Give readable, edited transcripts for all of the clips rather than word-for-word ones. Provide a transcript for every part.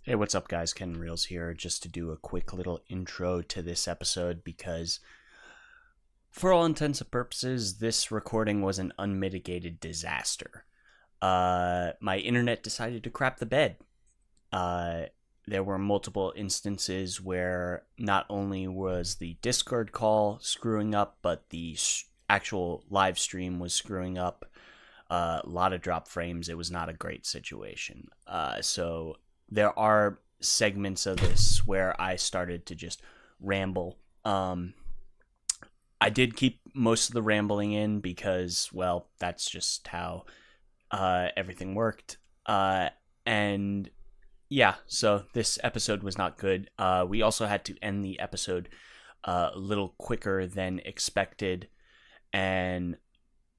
Hey, what's up, guys? Ken Reels here, just to do a quick little intro to this episode because, for all intents and purposes, this recording was an unmitigated disaster. My internet decided to crap the bed. There were multiple instances where not only was the Discord call screwing up, but the actual live stream was screwing up. A lot of drop frames. It was not a great situation. So there are segments of this where I started to just ramble. I did keep most of the rambling in because, well, that's just how everything worked. And yeah, so this episode was not good. We also had to end the episode a little quicker than expected, and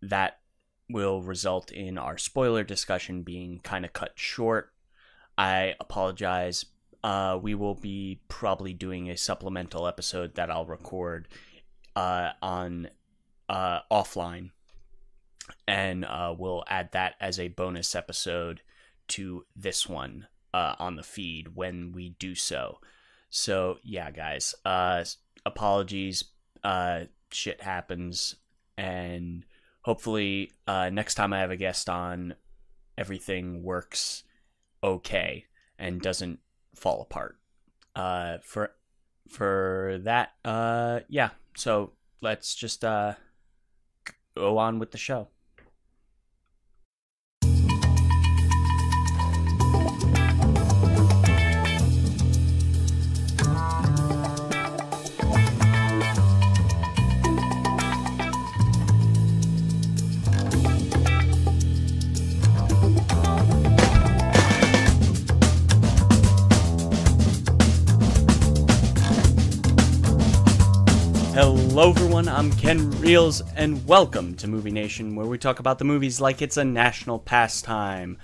that will result in our spoiler discussion being kind of cut short. I apologize. We will be probably doing a supplemental episode that I'll record on offline, and we'll add that as a bonus episode to this one on the feed when we do so. So yeah, guys, apologies. Shit happens, and hopefully next time I have a guest on, everything works okay and doesn't fall apart. For that, yeah. So let's just go on with the show. Hello everyone, I'm Ken Reels, and welcome to Movie Nation, where we talk about the movies like it's a national pastime.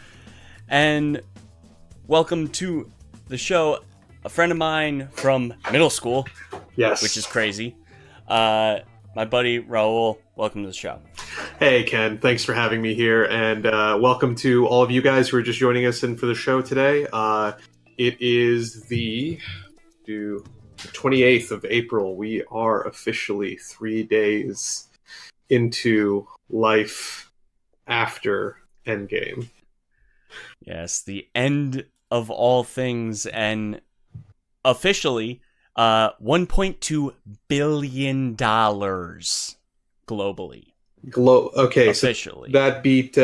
And welcome to the show, a friend of mine from middle school, yes, which is crazy. My buddy Raul, welcome to the show. Hey Ken, thanks for having me here, and welcome to all of you guys who are just joining us in for the show today. It is the 28th of April. We are officially 3 days into life after Endgame. Yes, the end of all things, and officially $1.2 billion globally. Okay, officially. So that beat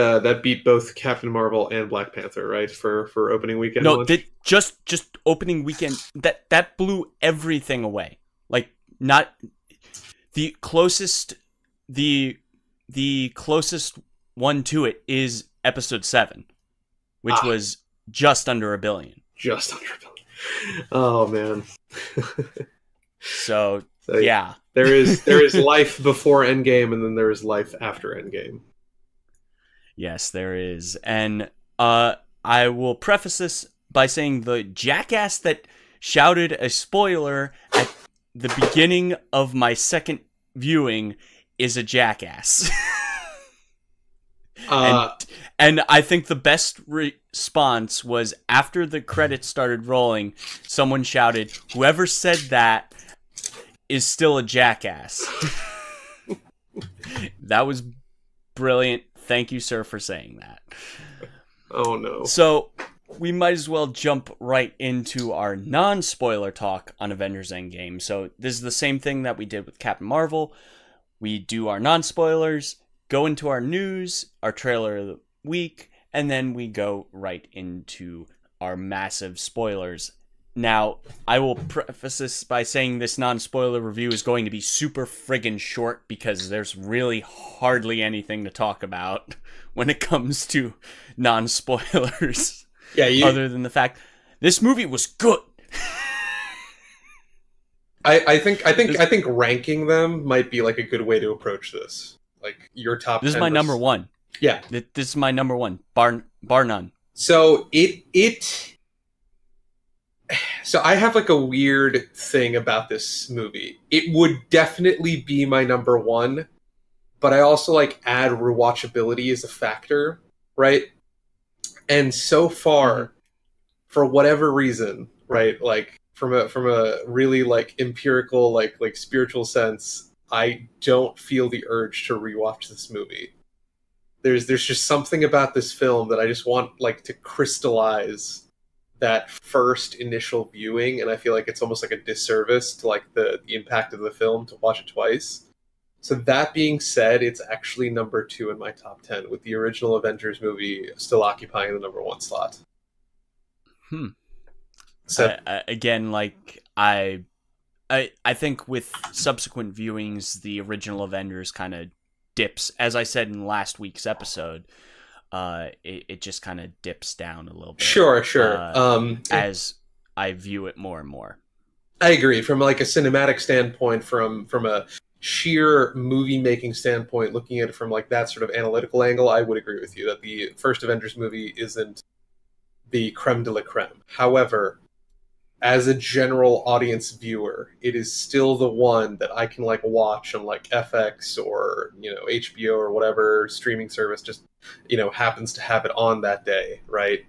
both Captain Marvel and Black Panther, right? For opening weekend. No, just opening weekend. That blew everything away. Like, not the closest. The closest one to it is episode 7, which was just under $1 billion. Just under $1 billion. Oh man. So yeah. There is life before Endgame, and then there is life after Endgame. Yes, there is. And I will preface this by saying the jackass that shouted a spoiler at the beginning of my second viewing is a jackass. And I think the best response was after the credits started rolling, someone shouted, "Whoever said that is still a jackass." That was brilliant. Thank you, sir, for saying that. Oh no. So we might as well jump right into our non-spoiler talk on Avengers Endgame. So this is the same thing that we did with Captain Marvel. We do our non-spoilers, go into our news, our trailer of the week, and then we go right into our massive spoilers. Now, I will preface this by saying this non-spoiler review is going to be super friggin' short because there's really hardly anything to talk about when it comes to non-spoilers. Yeah, other than the fact this movie was good. I think ranking them might be like a good way to approach this. Like your top. This 10 is my number one. Yeah, this is my number one, bar none. So So I have like a weird thing about this movie. It would definitely be my number one, but I also like add rewatchability as a factor, right? And so far, for whatever reason, right? Like from a really like empirical like spiritual sense, I don't feel the urge to rewatch this movie. There's just something about this film that I just want like to crystallize that first initial viewing, and I feel like it's almost like a disservice to like the impact of the film to watch it twice. So that being said, it's actually number 2 in my top 10, with the original Avengers movie still occupying the number 1 slot. So Again, like I think with subsequent viewings, the original Avengers kind of dips. As I said in last week's episode, it just kind of dips down a little bit. sure. As I view it more and more. I agree. From like a cinematic standpoint, from a sheer movie making standpoint, looking at it from like that sort of analytical angle, I would agree with you that the first Avengers movie isn't the creme de la creme. However, as a general audience viewer, it is still the one that I can like watch on like FX or HBO or whatever streaming service just happens to have it on that day, right?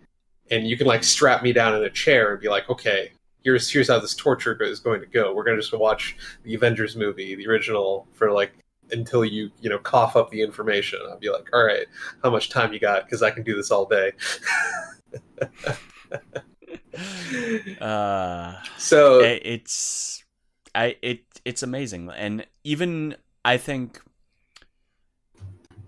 And you can like strap me down in a chair and be like, okay, here's how this torture is going to go. We're going to just watch the Avengers movie, the original, for like until you cough up the information. I'll be like, all right, how much time you got? Because I can do this all day. So it's amazing, and even I think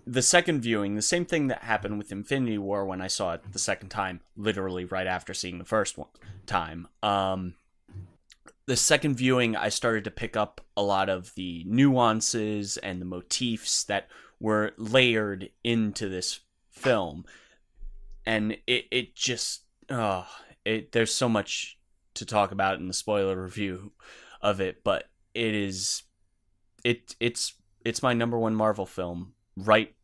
the second viewing, the same thing that happened with Infinity War when I saw it the second time, literally right after seeing the first time. The second viewing, I started to pick up a lot of the nuances and the motifs that were layered into this film, and it just there's so much to talk about in the spoiler review of it, but it's my number 1 Marvel film. Right,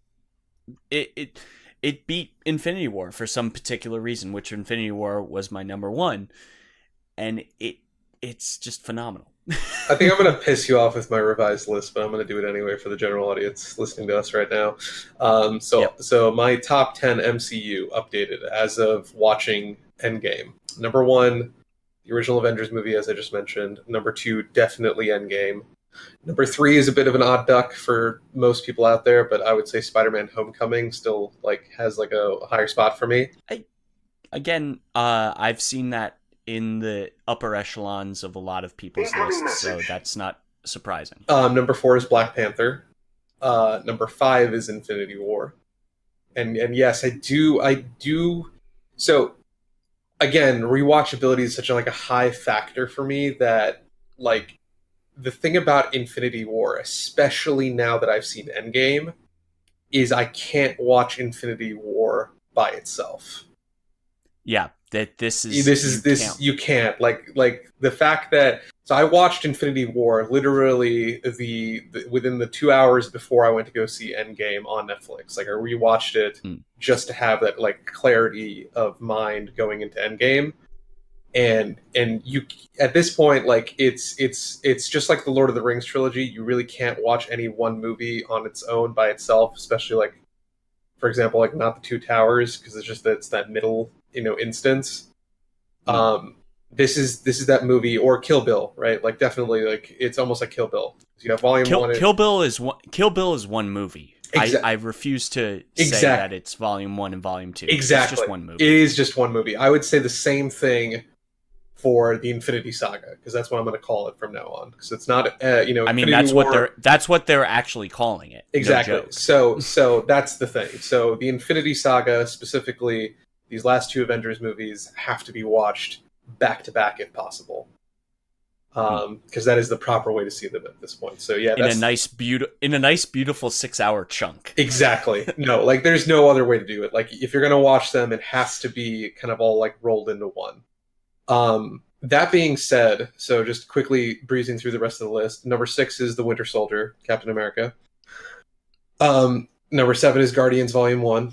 it beat Infinity War for some particular reason, which Infinity War was my number 1, and it's just phenomenal. I think I'm going to piss you off with my revised list, but I'm going to do it anyway for the general audience listening to us right now. So my top 10 MCU updated as of watching Endgame. Number 1, the original Avengers movie, as I just mentioned. Number 2, definitely Endgame. Number 3 is a bit of an odd duck for most people out there, but I would say Spider-Man: Homecoming still like has like a higher spot for me. I've seen that in the upper echelons of a lot of people's lists, so that's not surprising. Number 4 is Black Panther. Number 5 is Infinity War. And yes, I do. So again, rewatchability is such a high factor for me that like the thing about Infinity War, especially now that I've seen Endgame, is I can't watch Infinity War by itself. Yeah, this you can't like the fact that so I watched Infinity War literally within the 2 hours before I went to go see Endgame on Netflix. Like I rewatched it just to have that like clarity of mind going into Endgame. And you at this point like it's just like the Lord of the Rings trilogy. You really can't watch any one movie on its own by itself, especially like for example like not the Two Towers, because it's that middle instance. This is that movie, or Kill Bill, right? Like definitely like it's almost like Kill Bill. You have volume 1. Kill Bill is one movie. I refuse to say that it's volume 1 and volume 2. Exactly. It's just one movie. It is just one movie. I would say the same thing for the Infinity Saga, because that's what I'm going to call it from now on. Because it's not, I mean, that's what they're actually calling it. Exactly. No so that's the thing. So the Infinity Saga, specifically these last 2 Avengers movies, have to be watched back to back if possible. Because that is the proper way to see them at this point. So yeah, in a nice beautiful 6-hour chunk. Exactly. No, like there's no other way to do it. Like if you're going to watch them, it has to be kind of all like rolled into one. That being said, so just quickly breezing through the rest of the list. Number 6 is The Winter Soldier, Captain America. Number 7 is Guardians Volume 1.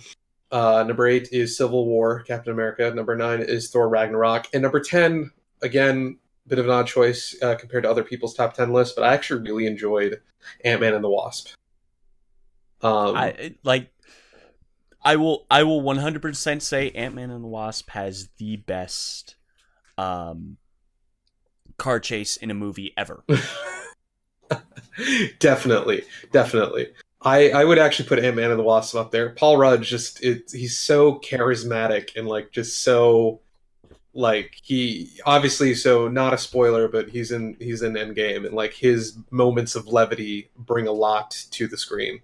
Number 8 is Civil War, Captain America. Number 9 is Thor Ragnarok. And number 10, again, a bit of an odd choice compared to other people's top 10 lists, but I actually really enjoyed Ant-Man and the Wasp. I will 100% say Ant-Man and the Wasp has the best car chase in a movie ever. Definitely, definitely. I would actually put Ant-Man and the Wasp up there. Paul Rudd he's so charismatic and like just so like he obviously, so not a spoiler, but he's in Endgame, and like his moments of levity bring a lot to the screen.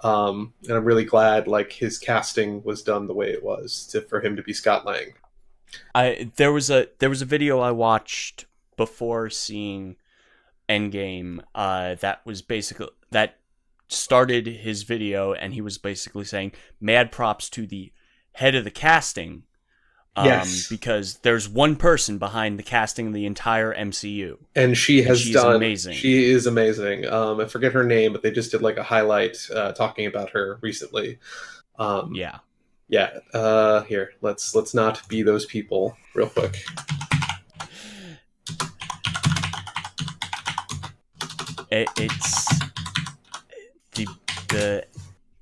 And I'm really glad like his casting was done the way it was for him to be Scott Lang. There was a video I watched before seeing Endgame that was basically that started his video, and he was basically saying mad props to the head of the casting. Yes, because there's one person behind the casting of the entire MCU, and she's amazing. She is amazing. I forget her name, but they just did like a highlight talking about her recently. Yeah. Here, let's not be those people real quick. It's the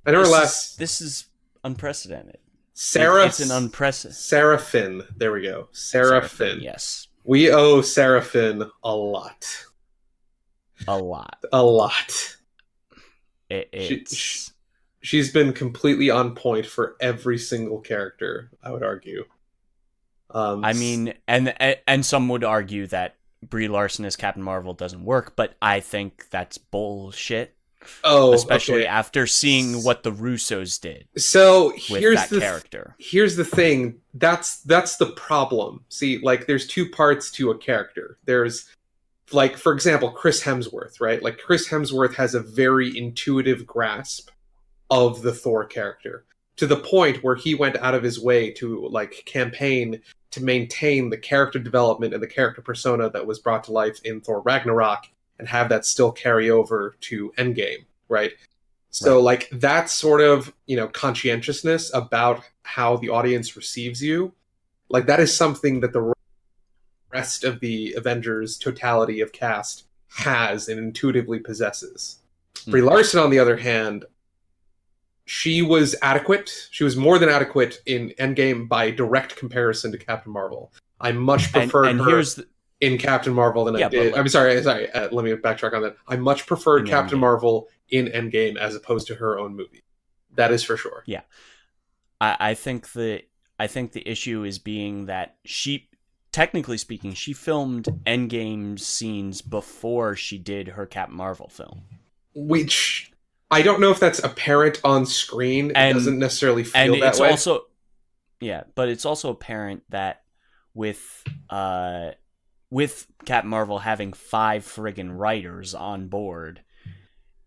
I know her this is unprecedented. Sarah. It's an unprecedented. Sarah Finn. There we go. Sarah Finn. Yes. We owe Sarah Finn a lot. A lot. A lot. It's... She's been completely on point for every single character, I would argue. I mean, and some would argue that Brie Larson as Captain Marvel doesn't work, but I think that's bullshit. Oh, especially okay. After seeing what the Russos did. So here's the character. Here's the thing. That's the problem. See, like there's two parts to a character. There's like, for example, Chris Hemsworth, right? Like Chris Hemsworth has a very intuitive grasp of the Thor character, to the point where he went out of his way to like campaign to maintain the character development and the character persona that was brought to life in Thor Ragnarok, and have that still carry over to Endgame, right? So, like, that sort of, conscientiousness about how the audience receives you, like, that is something that the rest of the Avengers totality of cast has and intuitively possesses. Brie Larson, on the other hand, she was adequate. She was more than adequate in Endgame by direct comparison to Captain Marvel. I much preferred her in Captain Marvel than I did. I'm sorry. Let me backtrack on that. I much preferred Captain Marvel in Endgame as opposed to her own movie. That is for sure. Yeah, I think the issue is being that she, technically speaking, she filmed Endgame scenes before she did her Captain Marvel film, which I don't know if that's apparent on screen. It doesn't necessarily feel that way. But it's also apparent that with Captain Marvel having 5 friggin' writers on board,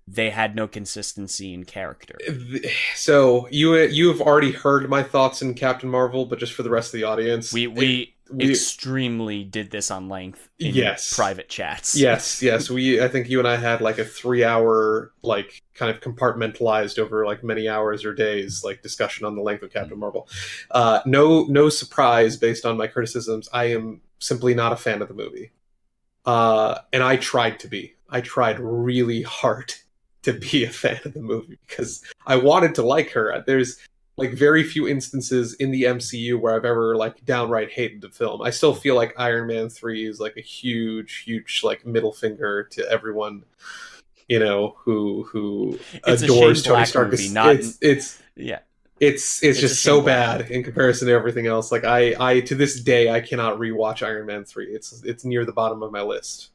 they had no consistency in character. So you've already heard my thoughts in Captain Marvel, but just for the rest of the audience, we extremely did this on length in private chats. Yes. I think you and I had like a 3-hour, like kind of compartmentalized over like many hours or days, like discussion on the length of Captain Marvel. No surprise based on my criticisms. I am simply not a fan of the movie. And I tried to be. I tried really hard to be a fan of the movie because I wanted to like her. There's like very few instances in the MCU where I've ever like downright hated the film. I still feel like Iron Man 3 is like a huge like middle finger to everyone, who adores Tony Stark. It's just so bad in comparison to everything else. Like I to this day I cannot rewatch Iron Man 3. It's near the bottom of my list.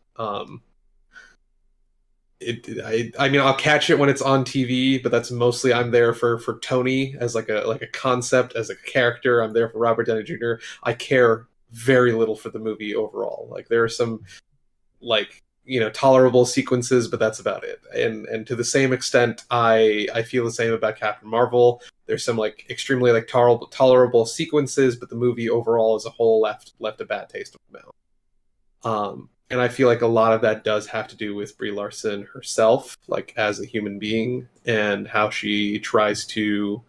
I mean, I'll catch it when it's on TV, but that's mostly I'm there for Tony as like a concept, as a character. I'm there for Robert Downey Jr. I care very little for the movie overall. Like there are some like tolerable sequences, but that's about it. And to the same extent, I feel the same about Captain Marvel. There's some like extremely like tolerable sequences, but the movie overall as a whole left a bad taste in my mouth. And I feel like a lot of that does have to do with Brie Larson herself, like as a human being, and how she tries to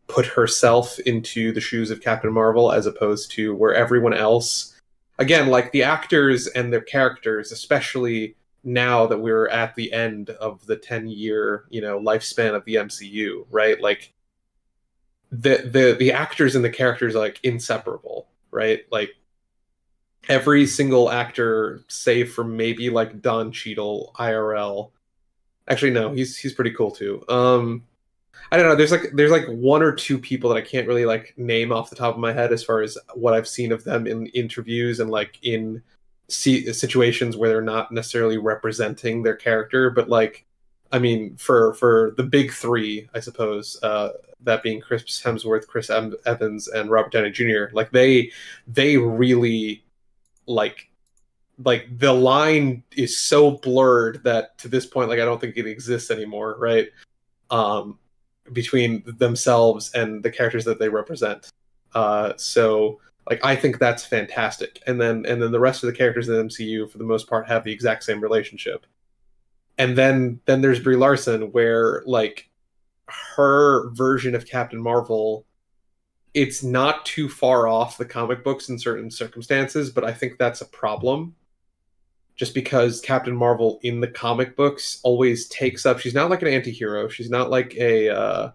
put herself into the shoes of Captain Marvel as opposed to where everyone else, again, like the actors and their characters, especially now that we're at the end of the 10-year, lifespan of the MCU, right? Like the actors and the characters are like inseparable, right? Like every single actor, save for maybe like Don Cheadle IRL. Actually, no, he's pretty cool too. I don't know. There's like one or two people that I can't really like name off the top of my head as far as what I've seen of them in interviews and like in situations where they're not necessarily representing their character, but like, I mean, for the big three, I suppose, that being Chris Hemsworth, Evans, and Robert Downey Jr. Like they really like the line is so blurred that to this point, like I don't think it exists anymore, right? Um, between themselves and the characters that they represent. So like I think that's fantastic. And then the rest of the characters in the MCU for the most part have the exact same relationship. And then there's Brie Larson where like her version of Captain Marvel, it's not too far off the comic books in certain circumstances, but I think that's a problem just because Captain Marvel in the comic books always takes up. She's not like an anti-hero. She's not like a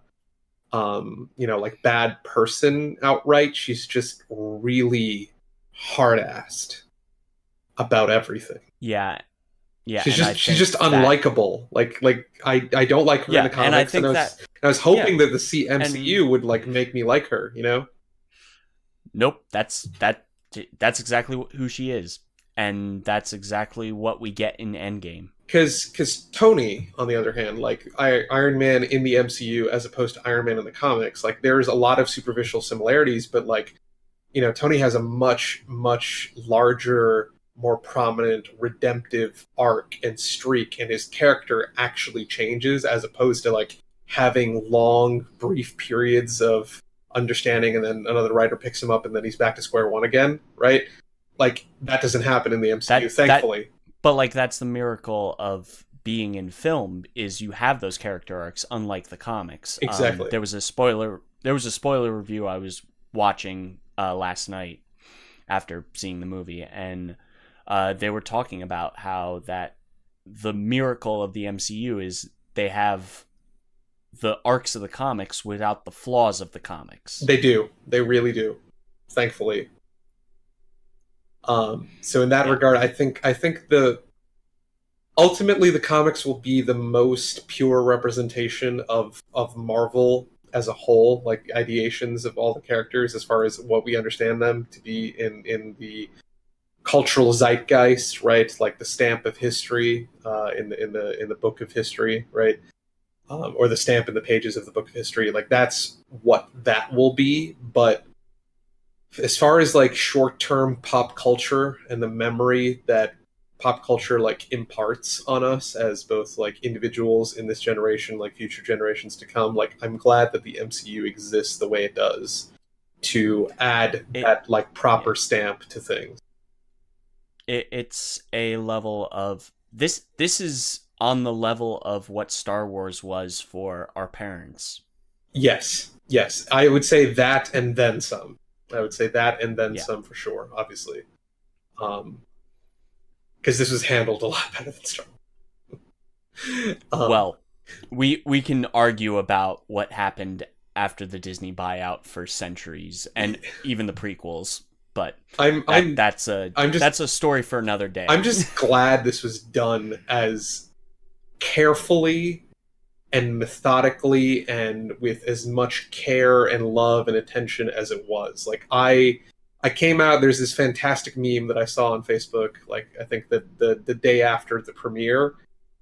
like bad person outright. She's just really hard-assed about everything. Yeah, yeah. She's just unlikable. Like I don't like her in the comics. And I think I was hoping that the MCU would like make me like her. You know? Nope. That's exactly who she is. And that's exactly what we get in Endgame. Because Tony, on the other hand, like Iron Man in the MCU as opposed to Iron Man in the comics, like there's a lot of superficial similarities, but like, Tony has a much, much larger, more prominent redemptive arc and streak, and his character actually changes as opposed to like having long, brief periods of understanding and then another writer picks him up and then he's back to square one again, right? Like, that doesn't happen in the MCU, thankfully. But, like, that's the miracle of being in film, is you have those character arcs, unlike the comics. Exactly. There was a spoiler review I was watching last night after seeing the movie, and they were talking about how that the miracle of the MCU is they have the arcs of the comics without the flaws of the comics. They do. They really do. Thankfully. So in that regard, I think ultimately the comics will be the most pure representation of Marvel as a whole, like ideations of all the characters as far as what we understand them to be in the cultural zeitgeist, right? Like the stamp of history in the book of history, right? Or the stamp in the pages of the book of history. Like that's what that will be, but as far as like short-term pop culture and the memory that pop culture like imparts on us as both like individuals in this generation, like future generations to come, like I'm glad that the MCU exists the way it does to add that like proper stamp to things. It's a level of this is on the level of what Star Wars was for our parents. Yes, I would say that and then some. I would say that and then some for sure, obviously. Because this was handled a lot better than Star Wars. Well, we can argue about what happened after the Disney buyout for centuries, and even the prequels, but that's a story for another day. I'm just glad this was done as carefully and methodically and with as much care and love and attention as it was. Like I came out, there's this fantastic meme that I saw on Facebook, like I think that the day after the premiere,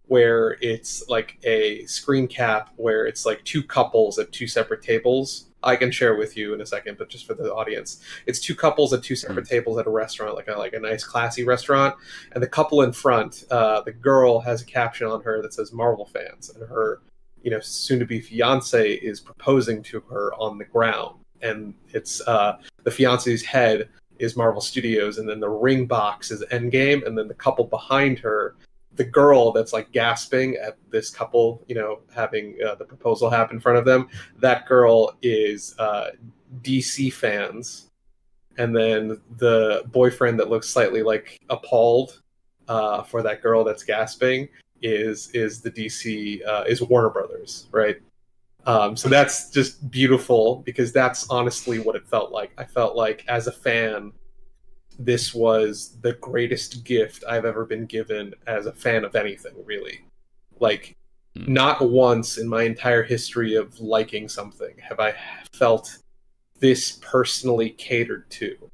where it's like a screen cap where it's like two couples at two separate tables. I can share with you in a second, but just for the audience, it's two couples at two separate tables at a restaurant, like a nice classy restaurant, and the couple in front, the girl has a caption on her that says Marvel fans, and her soon-to-be fiance is proposing to her on the ground, and it's the fiance's head is Marvel Studios, and then the ring box is Endgame, and then the couple behind her, the girl that's like gasping at this couple, having the proposal happen in front of them, that girl is DC fans, and then the boyfriend that looks slightly like appalled for that girl that's gasping is the DC is Warner Brothers, right? So that's just beautiful because that's honestly what it felt like. I felt like as a fan, this was the greatest gift I've ever been given as a fan of anything, really. Like, not once in my entire history of liking something have I felt this personally catered to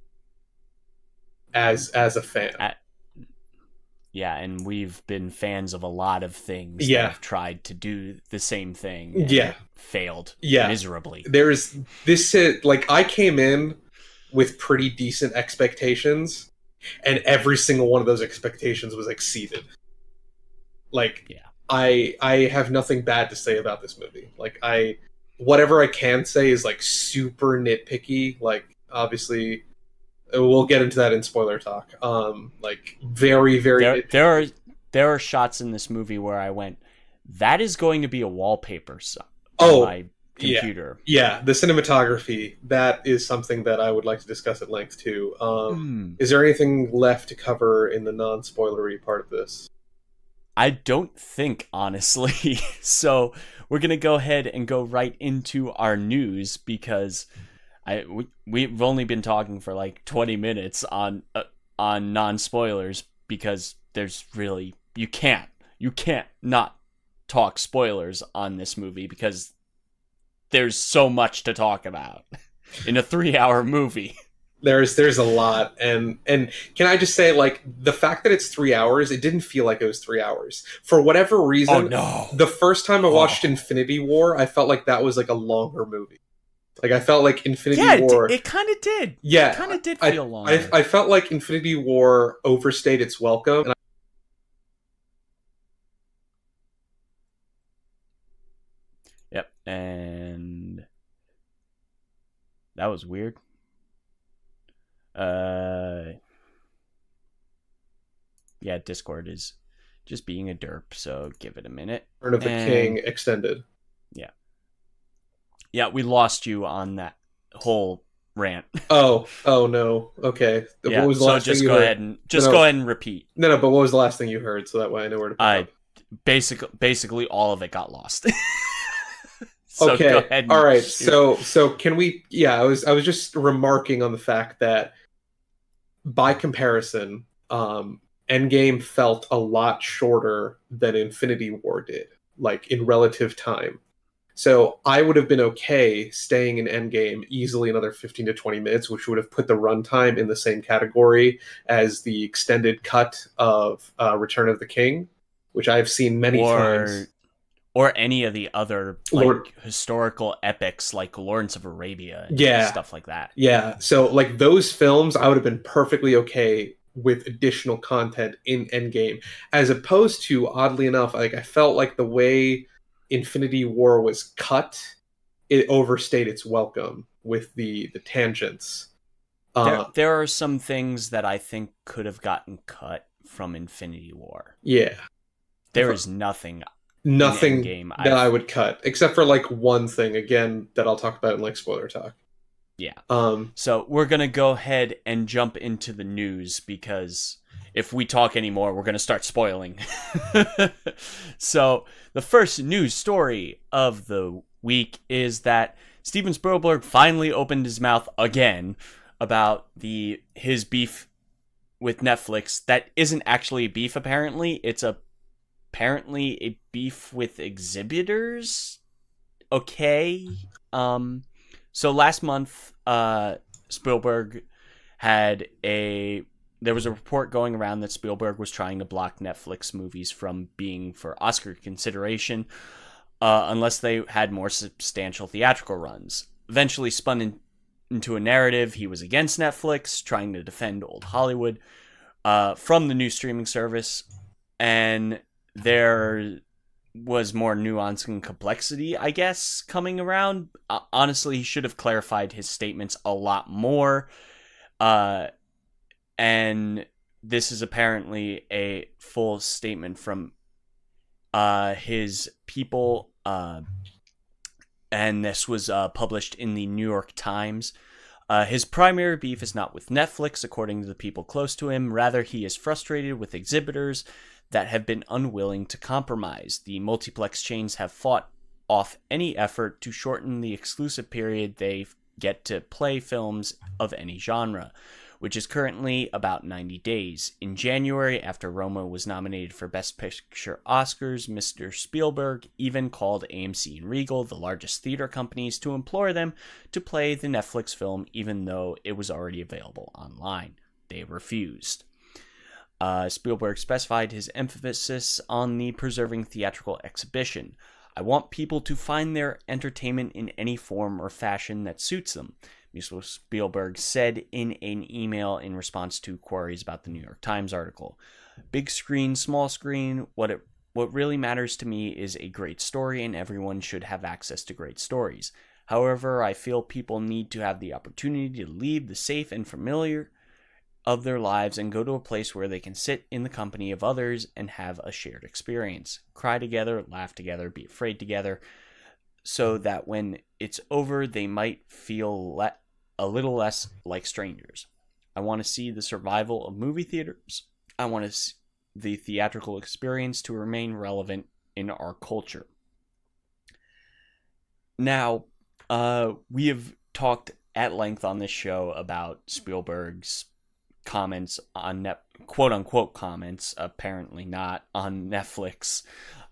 as a fan. Yeah, and we've been fans of a lot of things Yeah. that have tried to do the same thing and Yeah. failed Yeah. miserably. There's this, like, I came in with pretty decent expectations, and every single one of those expectations was exceeded. Like, yeah. I have nothing bad to say about this movie. Like, whatever I can say is, like, super nitpicky. Like, obviously, we'll get into that in spoiler talk. Like, very, very nitpicky. There are shots in this movie where I went, that is going to be a wallpaper on my computer. Yeah, the cinematography, that is something that I would like to discuss at length, too. Is there anything left to cover in the non-spoilery part of this? I don't think, honestly. So we're going to go ahead and go right into our news because we've only been talking for like 20 minutes on non-spoilers because there's really you can't not talk spoilers on this movie because there's so much to talk about in a 3-hour movie. There's a lot, and can I just say, like, the fact that it's 3 hours, it didn't feel like it was 3 hours for whatever reason. Oh no! The first time I watched Infinity War, I felt like that was like a longer movie. Like, I felt like Infinity War. It kind of did. Yeah, it kind of did feel longer. I felt like Infinity War overstayed its welcome. And Yep, and that was weird. Yeah, Discord is just being a derp, so give it a minute. Return of the King extended. Yeah, we lost you on that whole rant. Oh no. Okay. Yeah, what was the last just thing you go heard? ahead and go ahead and repeat. No, but what was the last thing you heard so that way I know where to pick up? Basically all of it got lost. So okay. Go ahead all right. So can we? Yeah, I was just remarking on the fact that by comparison, Endgame felt a lot shorter than Infinity War did, like in relative time. So I would have been okay staying in Endgame easily another 15 to 20 minutes, which would have put the runtime in the same category as the extended cut of Return of the King, which I've seen many times. Or any of the other historical epics like Lawrence of Arabia and stuff like that. Yeah, so like those films, I would have been perfectly okay with additional content in Endgame. As opposed to, oddly enough, like I felt like the way Infinity War was cut, it overstayed its welcome with the tangents. There are some things that I think could have gotten cut from Infinity War. Yeah. There is nothing that I would cut, except for like one thing, again, that I'll talk about in like spoiler talk. Yeah. So we're going to go ahead and jump into the news because if we talk anymore, we're going to start spoiling. So the first news story of the week is that Steven Spielberg finally opened his mouth again about his beef with Netflix. That isn't actually beef, apparently. It's apparently a beef with exhibitors. Okay. So last month, Spielberg there was a report going around that Spielberg was trying to block Netflix movies from being for Oscar consideration unless they had more substantial theatrical runs. Eventually spun into a narrative he was against Netflix, trying to defend old Hollywood from the new streaming service, and there was more nuance and complexity, I guess, coming around. Honestly, he should have clarified his statements a lot more. And this is apparently a full statement from his people. And this was published in the New York Times. His primary beef is not with Netflix, according to the people close to him. Rather, he is frustrated with exhibitors that have been unwilling to compromise. The multiplex chains have fought off any effort to shorten the exclusive period they get to play films of any genre, which is currently about 90 days. In January, after Roma was nominated for Best Picture Oscars, Mr. Spielberg even called AMC and Regal, the largest theater companies, to implore them to play the Netflix film even though it was already available online. They refused. Spielberg specified his emphasis on the preserving theatrical exhibition. I want people to find their entertainment in any form or fashion that suits them, Mr. Spielberg said in an email in response to queries about the New York Times article. Big screen, small screen, what really matters to me is a great story, and everyone should have access to great stories. However, I feel people need to have the opportunity to leave the safe and familiar of their lives and go to a place where they can sit in the company of others and have a shared experience. Cry together, laugh together, be afraid together, so that when it's over, they might feel a little less like strangers. I want to see the survival of movie theaters. I want the theatrical experience to remain relevant in our culture. Now, we have talked at length on this show about Spielberg's comments on quote unquote comments, apparently not, on Netflix.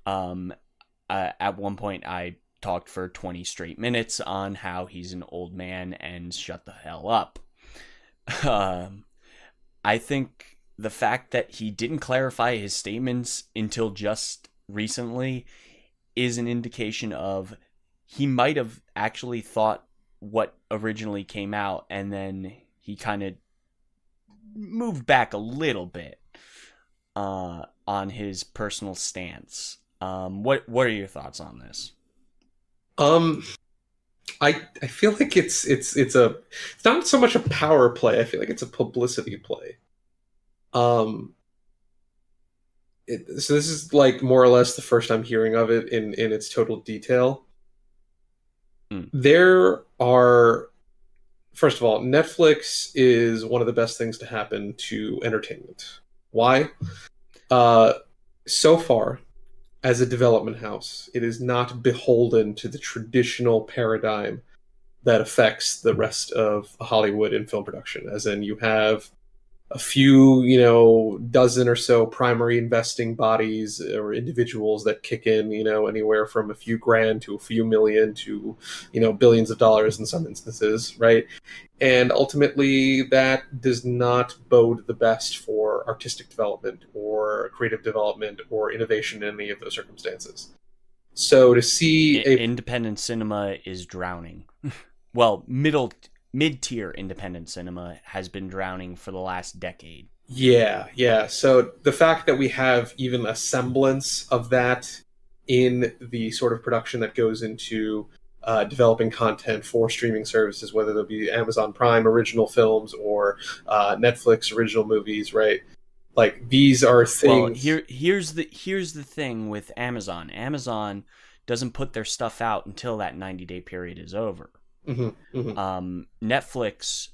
At one point I talked for 20 straight minutes on how he's an old man and shut the hell up. I think the fact that he didn't clarify his statements until just recently is an indication of he might have actually thought what originally came out, and then he kind of moved back a little bit on his personal stance. What are your thoughts on this? I feel like it's not so much a power play. I feel like it's a publicity play. So this is like more or less the first I'm hearing of it in its total detail. There are, first of all, Netflix is one of the best things to happen to entertainment. Why? So far, as a development house, it is not beholden to the traditional paradigm that affects the rest of Hollywood in film production. As in, you have a few, dozen or so primary investing bodies or individuals that kick in, anywhere from a few grand to a few million to, billions of dollars in some instances, right? And ultimately, that does not bode the best for artistic development or creative development or innovation in any of those circumstances. So to see independent cinema is drowning. Well, mid-tier independent cinema has been drowning for the last decade. Yeah. So the fact that we have even a semblance of that in the sort of production that goes into developing content for streaming services, whether they'll be Amazon Prime original films or Netflix original movies, right? Like, these are things. Well, here's the thing with Amazon. Amazon doesn't put their stuff out until that 90-day period is over. Netflix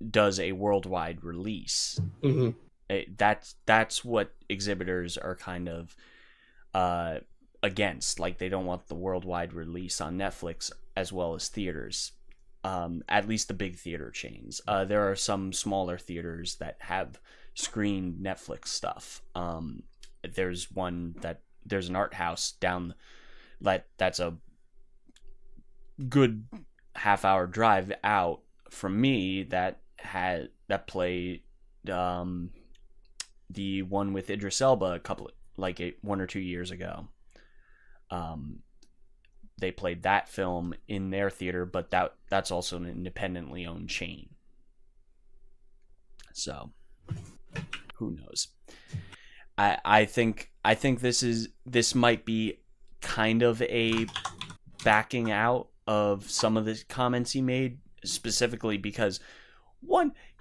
does a worldwide release. That's what exhibitors are kind of against. Like, they don't want the worldwide release on Netflix as well as theaters. At least the big theater chains. There are some smaller theaters that have screened Netflix stuff. There's an art house down that's a good half-hour drive out from me that played the one with Idris Elba 1 or 2 years ago. They played that film in their theater, but that's also an independently owned chain. So who knows? I think this might be kind of a backing out of some of the comments he made, specifically because,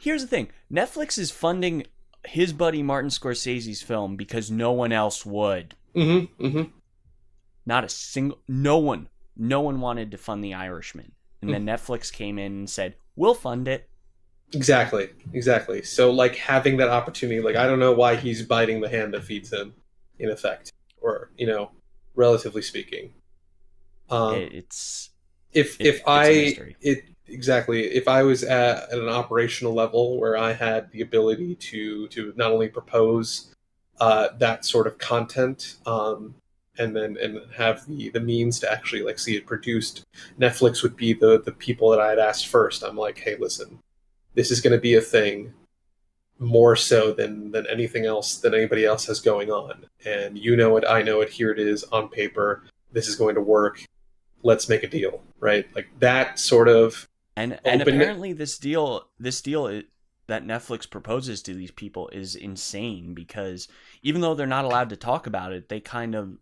here's the thing. Netflix is funding his buddy Martin Scorsese's film because no one else would. Not a single, no one wanted to fund The Irishman. And then Netflix came in and said, we'll fund it. Exactly. So, like, having that opportunity, like, I don't know why he's biting the hand that feeds him, in effect, or, relatively speaking. Um, It's if it's a I mystery. it exactly if I was at an operational level where I had the ability to not only propose that sort of content, and have the means to actually like see it produced, Netflix would be the people that I'd asked first. I'm like, hey, listen, this is going to be a thing more so than anything else that anybody else has going on, and you know it, I know it. Here it is on paper. This is going to work. Let's make a deal, right? Like that sort of And open. apparently that Netflix proposes to these people is insane, because even though they're not allowed to talk about it, they kind of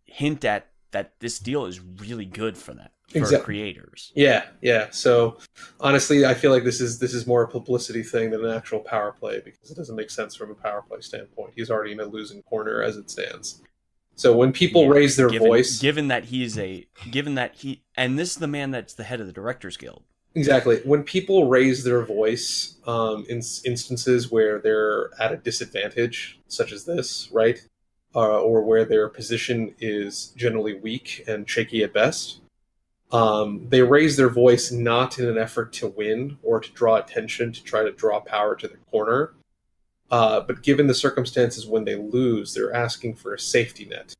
hint at that this deal is really good for them, for Exactly. creators. Yeah, yeah. So honestly, I feel like this is more a publicity thing than an actual power play because it doesn't make sense from a power play standpoint. He's already in a losing corner as it stands. So when people Yeah, raise their voice, given that he and this is the man that's the head of the Directors Guild. exactly, when people raise their voice in instances where they're at a disadvantage, such as this, right, or where their position is generally weak and shaky at best, they raise their voice not in an effort to win or to draw attention to try to draw power to their corner, but given the circumstances when they lose, they're asking for a safety net.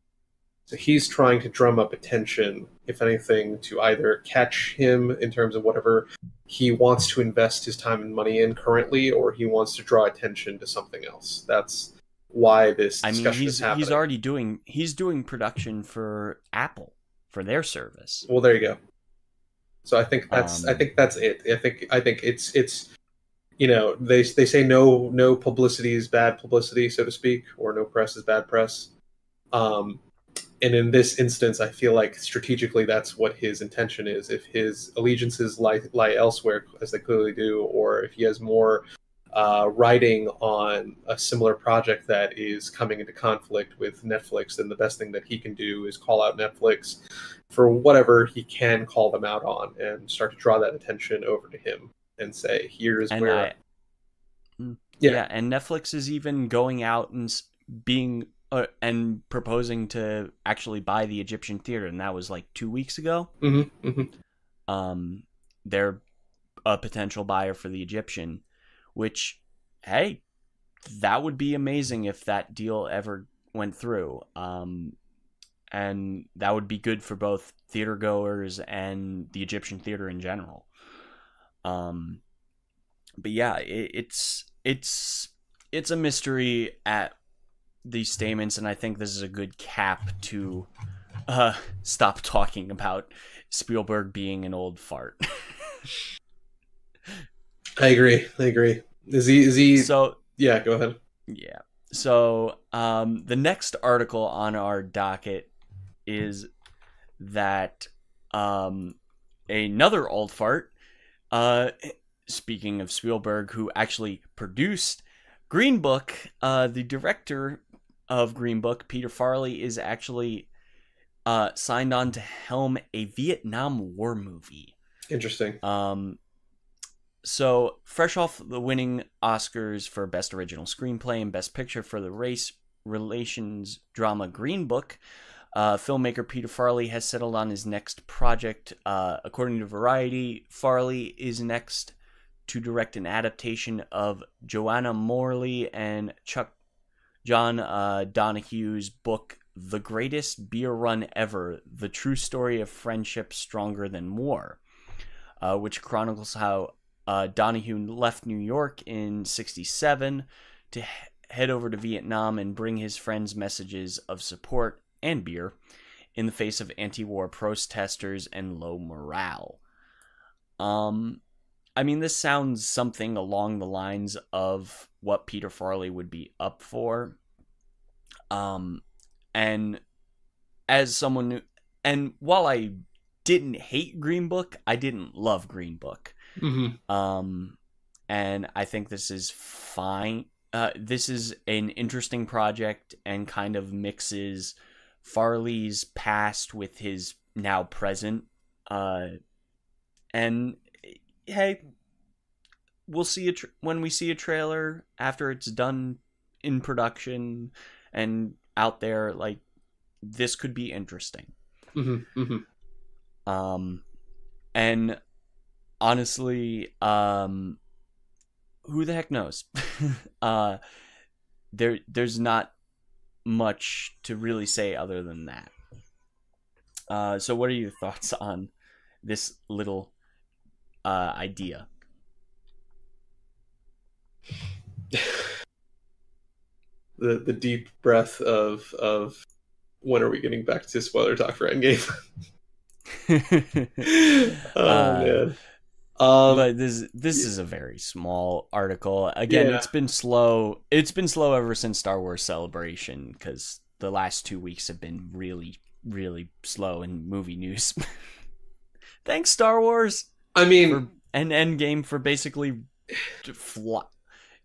So he's trying to drum up attention, if anything, to either catch him in terms of whatever he wants to invest his time and money in currently, or he wants to draw attention to something else. That's why this I mean, discussion is happening. he's doing production for Apple for their service. Well, there you go. So I Um, think that's it. I think it's they say no publicity is bad publicity, so to speak, or no press is bad press. Um, and in this instance, I feel like strategically that's what his intention is. If his allegiances lie elsewhere, as they clearly do, or if he has more writing on a similar project that is coming into conflict with Netflix, then the best thing that he can do is call out Netflix for whatever he can call them out on and start to draw that attention over to him and say, here's and where, I yeah. Yeah, and Netflix is even going out and being and proposing to actually buy the Egyptian theater, and that was like 2 weeks ago. Hmm. Hmm. They're a potential buyer for the Egyptian, which, hey, that would be amazing if that deal ever went through. And that would be good for both theater goers and the Egyptian theater in general. Um, but yeah, it's a mystery at these statements, and I think this is a good cap to stop talking about Spielberg being an old fart. I agree. I agree. Is he, So yeah, go ahead. yeah. So the next article on our docket is that another old fart, uh, speaking of Spielberg, who actually produced Green Book, the director of Green Book, Peter Farrelly, is actually signed on to helm a Vietnam War movie. Interesting. So, fresh off the winning Oscars for Best Original Screenplay and Best Picture for the race relations drama Green Book, filmmaker Peter Farrelly has settled on his next project. According to Variety, Farrelly is next to direct an adaptation of Joanna Morley and John Donahue's book, The Greatest Beer Run Ever, The True Story of Friendship Stronger Than War, which chronicles how Donahue left New York in '67 to head over to Vietnam and bring his friends messages of support and beer in the face of anti-war protesters and low morale. I mean, this sounds something along the lines of what Peter Farrelly would be up for. And as someone who, and while I didn't hate Green Book, I didn't love Green Book. Hmm. And I think this is fine. This is an interesting project and kind of mixes Farley's past with his now present. And hey, we'll see it when we see a trailer after it's done in production and out there. Like, this could be interesting. Hmm. Hmm. And honestly, who the heck knows? There's not much to really say other than that. So what are your thoughts on this little idea? The deep breath of when are we getting back to spoiler talk for Endgame? Oh man. But this is a very small article. Again, Yeah. it's been slow. It's been slow ever since Star Wars Celebration, because the last 2 weeks have been really, really slow in movie news. Thanks, Star Wars. I mean, and Endgame for basically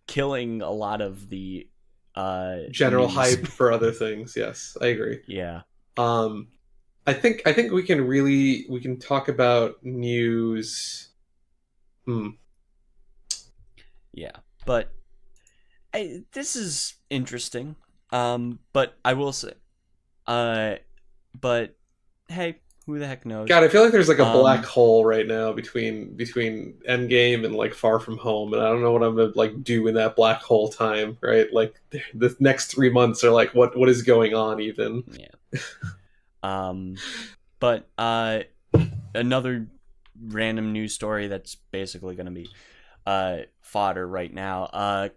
killing a lot of the general news. hype for other things. Yes, I agree. Yeah. I think we can talk about news. Yeah, but this is interesting. But I will say, but hey, who the heck knows? God, I feel like there's like a black hole right now between Endgame and like Far From Home, and I don't know what I'm gonna like do in that black hole time. Right, like the next 3 months are like what is going on even? Yeah. But another random news story that's basically going to be fodder right now.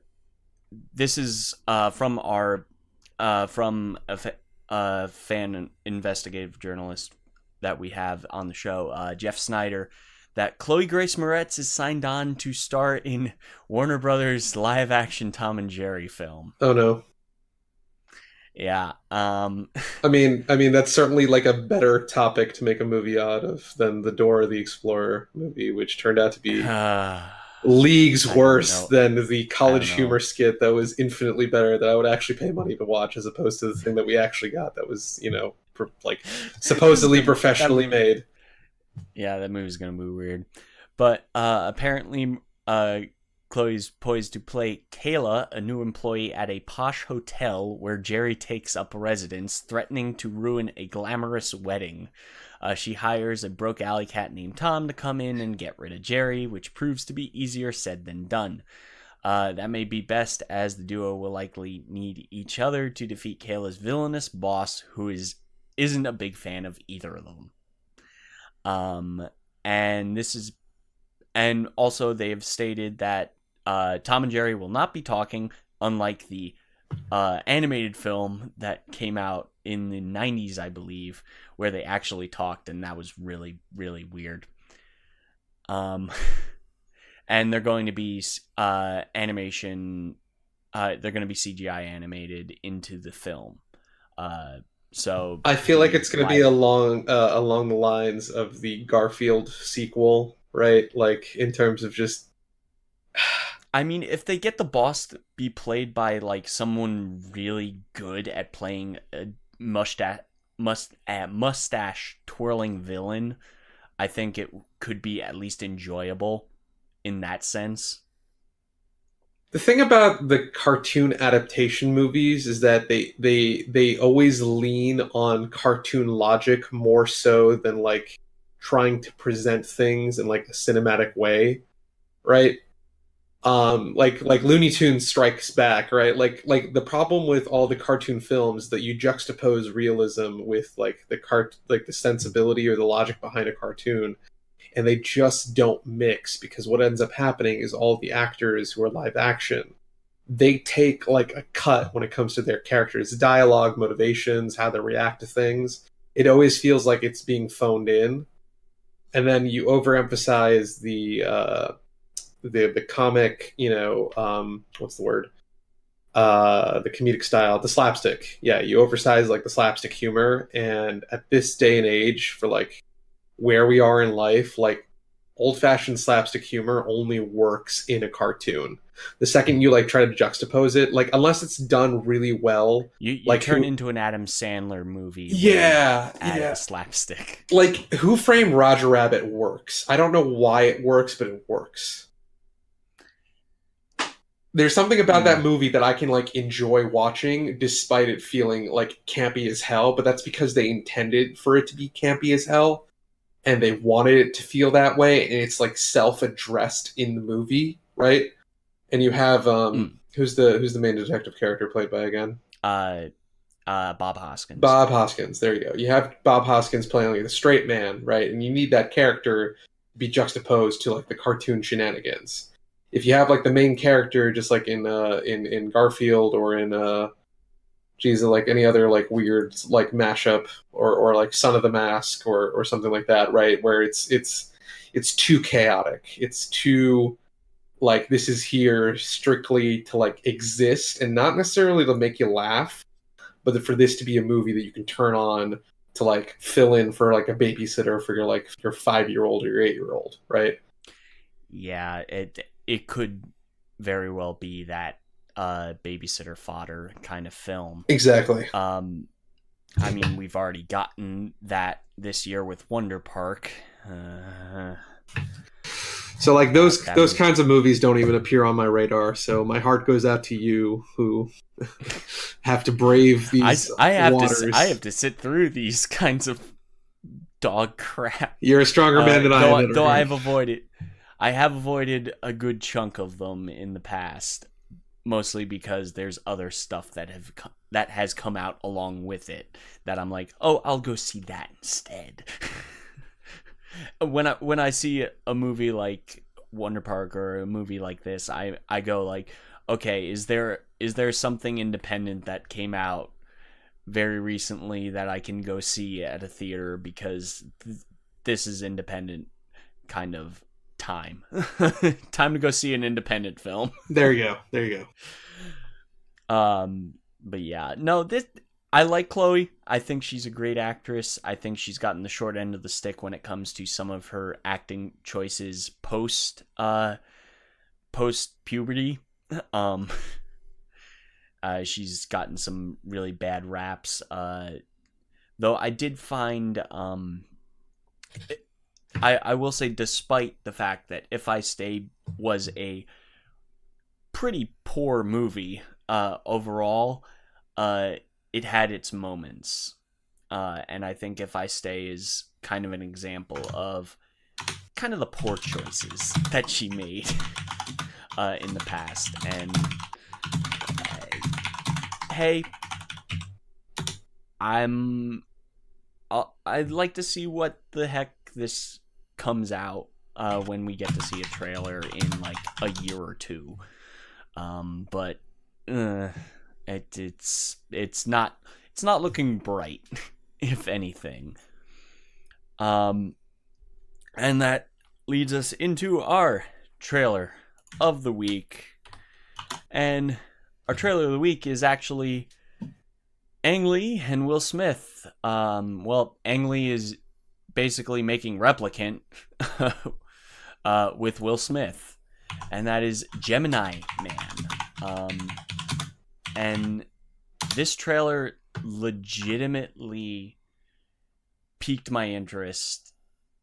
This is from our from a fan investigative journalist that we have on the show, Jeff Snyder, that Chloe Grace Moretz is signed on to star in Warner Brothers live action Tom and Jerry film. Oh no. Yeah. I mean that's certainly like a better topic to make a movie out of than the Dora the Explorer movie, which turned out to be leagues worse than the college humor skit that was infinitely better, that I would actually pay money to watch, as opposed to the thing that we actually got that was, like supposedly professionally made. Yeah, that movie's gonna be weird. But apparently Chloe's poised to play Kayla, a new employee at a posh hotel where Jerry takes up residence, threatening to ruin a glamorous wedding. She hires a broke alley cat named Tom to come in and get rid of Jerry, which proves to be easier said than done. That may be best, as the duo will likely need each other to defeat Kayla's villainous boss, who isn't a big fan of either of them. And also they have stated that Tom and Jerry will not be talking, unlike the animated film that came out in the 90s, I believe, where they actually talked, and that was really, really weird. And they're going to be animation. They're going to be CGI animated into the film. So I feel like it's going to be along the lines of the Garfield sequel, right? Like in terms of just. I mean, if they get the boss to be played by like someone really good at playing a mustache twirling villain, I think it could be at least enjoyable in that sense. The thing about the cartoon adaptation movies is that they always lean on cartoon logic more so than like trying to present things in like a cinematic way, right? Like Looney Tunes Strikes Back, right? Like the problem with all the cartoon films that you juxtapose realism with like the sensibility or the logic behind a cartoon, and they just don't mix, because what ends up happening is all the actors who are live action, they take like a cut when it comes to their characters' dialogue, motivations, how they react to things. It always feels like it's being phoned in, and then you overemphasize the comic, what's the word? The comedic style, the slapstick. Yeah, you oversize like the slapstick humor, and at this day and age, for like where we are in life, like old-fashioned slapstick humor only works in a cartoon. The second you like try to juxtapose it, like unless it's done really well, you like turn into an Adam Sandler movie. Yeah, slapstick. Like Who Framed Roger Rabbit works. I don't know why it works, but it works. There's something about that movie that I can like enjoy watching despite it feeling like campy as hell, but that's because they intended for it to be campy as hell. and they wanted it to feel that way, and it's like self-addressed in the movie, right? And you have who's the main detective character played by again? Uh, Bob Hoskins. Bob Hoskins. There you go. You have Bob Hoskins playing like the straight man, right? And you need that character be juxtaposed to like the cartoon shenanigans. If you have like the main character, just like in Garfield or in like any other like weird like mashup or like Son of the Mask or something like that, right? Where it's too chaotic. It's too like this is here strictly to like exist and not necessarily to make you laugh, but for this to be a movie that you can turn on to like fill in for like a babysitter for your 5-year-old or your 8-year-old, right? Yeah, it could very well be that babysitter fodder kind of film. Exactly. I mean, we've already gotten that this year with Wonder Park. So like those kinds of movies don't even appear on my radar. So my heart goes out to you who have to brave these waters. I have to sit through these kinds of dog crap. You're a stronger man than I am. Though I have avoided a good chunk of them in the past, mostly because there's other stuff that has come out along with it that I'm like, oh, I'll go see that instead. When I see a movie like Wonder Park or a movie like this, I go like, okay, is there something independent that came out very recently that I can go see at a theater, because this is independent kind of time. Time to go see an independent film. There you go. But yeah, no, I like Chloe. I think she's a great actress. I think she's gotten the short end of the stick when it comes to some of her acting choices post puberty. She's gotten some really bad raps. Though I did find I will say, despite the fact that If I Stay was a pretty poor movie overall, it had its moments, and I think If I Stay is kind of an example of kind of the poor choices that she made in the past. And hey, I'd like to see what the heck this comes out when we get to see a trailer in like a year or two. But it's not looking bright, if anything. And that leads us into our trailer of the week. And our trailer of the week is actually Ang Lee and Will Smith. Well, Ang Lee is basically making Replicant with Will Smith, and that is Gemini Man. And this trailer legitimately piqued my interest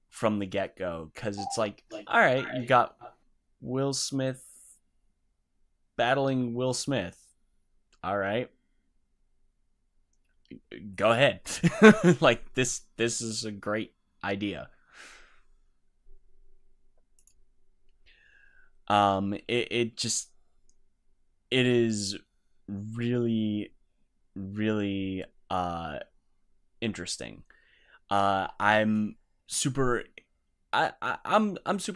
from the get-go, because it's like, all right, you got Will Smith battling Will Smith. All right, go ahead. Like, this is a great idea. It is really, really interesting. I'm super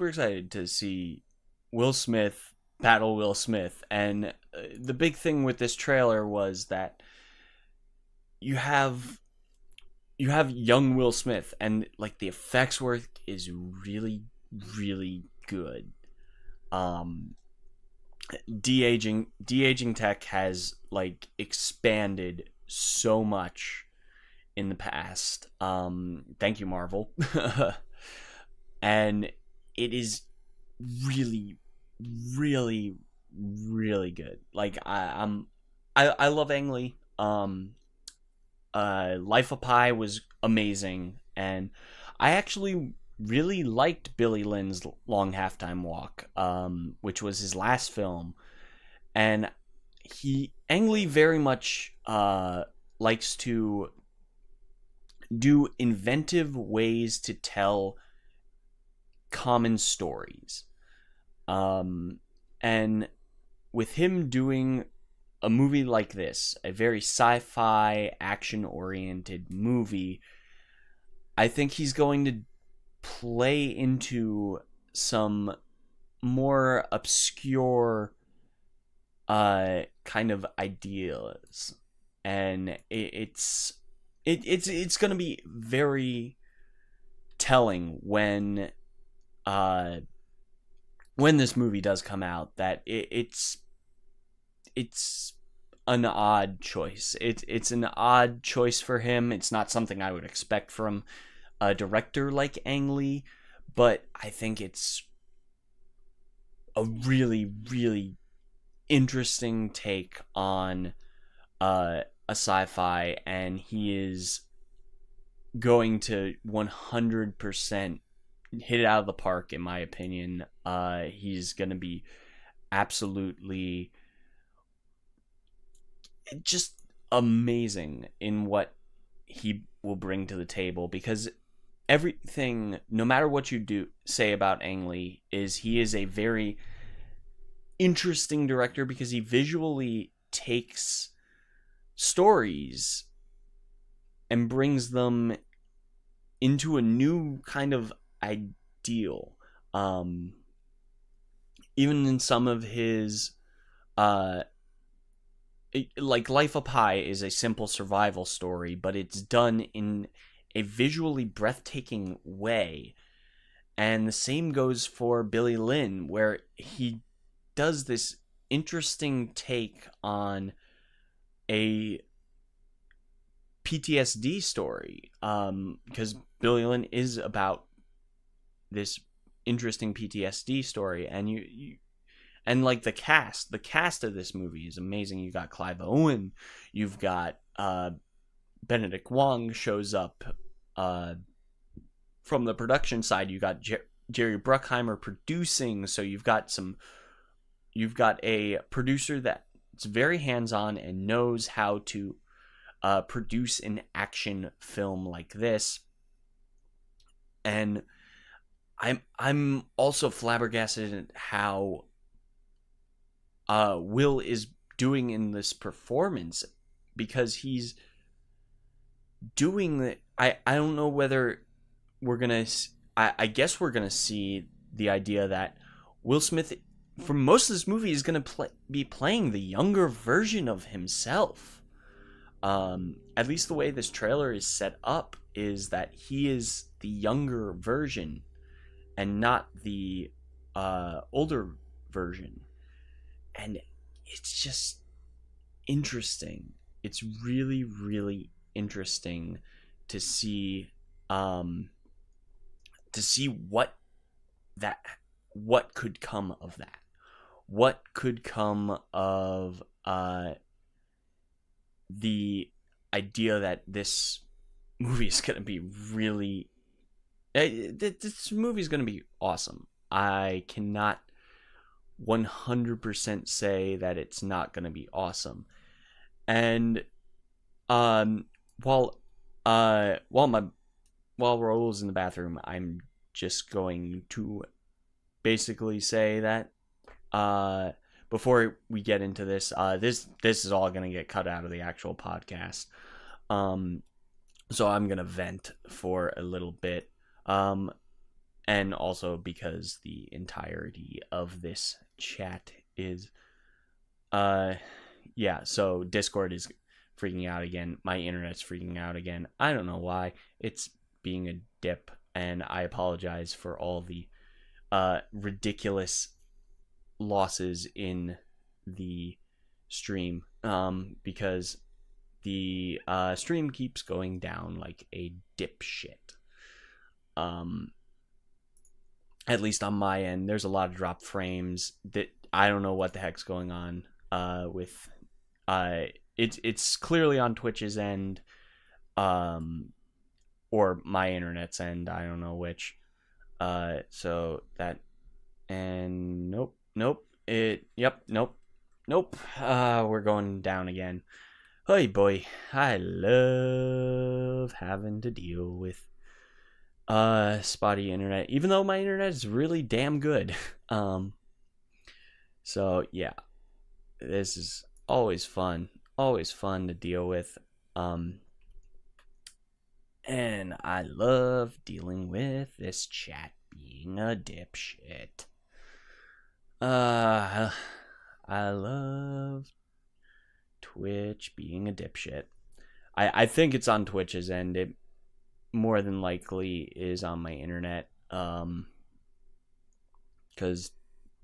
excited to see Will Smith battle Will Smith. And the big thing with this trailer was that you have young Will Smith, and like the effects work is really, really good. De-aging tech has like expanded so much in the past. Thank you, Marvel. And it is really, really, really good. Like I love Ang Lee. Life of Pi was amazing, and I actually really liked Billy Lynn's Long Halftime Walk, which was his last film. And Ang Lee very much likes to do inventive ways to tell common stories. And with him doing a movie like this, a very sci-fi, action-oriented movie, I think he's going to play into some more obscure kind of ideas, and it's going to be very telling when this movie does come out that it's an odd choice. It's an odd choice for him. It's not something I would expect from a director like Ang Lee, but I think it's a really, really interesting take on a sci-fi, and he is going to 100% hit it out of the park, in my opinion. He's going to be absolutely just amazing in what he will bring to the table, because everything, no matter what you do say about Ang Lee, is he is a very interesting director because he visually takes stories and brings them into a new kind of ideal. Even in some of his like Life Up High is a simple survival story, but it's done in a visually breathtaking way. And the same goes for Billy Lynn, where he does this interesting take on a PTSD story, because Billy Lynn is about this interesting PTSD story, and you and like the cast of this movie is amazing. You got Clive Owen, you've got Benedict Wong shows up from the production side. You got Jerry Bruckheimer producing, so you've got a producer that's very hands-on and knows how to produce an action film like this. And I'm also flabbergasted at how Will is doing in this performance, because he's doing the, I don't know whether we're gonna, I guess we're gonna see the idea that Will Smith for most of this movie is gonna be playing the younger version of himself. At least the way this trailer is set up is that he is the younger version and not the older version. And it's just interesting. It's really, really interesting to see what could come of that. What could come of the idea that this movie is going to be really... This movie is going to be awesome. I cannot 100% say that it's not going to be awesome. And while Raul's in the bathroom, I'm just going to basically say that before we get into this, this is all going to get cut out of the actual podcast. So I'm going to vent for a little bit. And also because the entirety of this chat is, so Discord is freaking out again. My internet's freaking out again. I don't know why. It's being a dip, and I apologize for all the ridiculous losses in the stream, because the stream keeps going down like a dipshit. At least on my end, there's a lot of dropped frames that I don't know what the heck's going on with. It's clearly on Twitch's end, or my internet's end. I don't know which. So that, and nope. We're going down again. Hey boy, I love having to deal with spotty internet, even though my internet is really damn good. Um so yeah, this is always fun to deal with. Um and I love dealing with this chat being a dipshit. Uh I love Twitch being a dipshit. I think it's on Twitch's end. It more than likely is on my internet. Because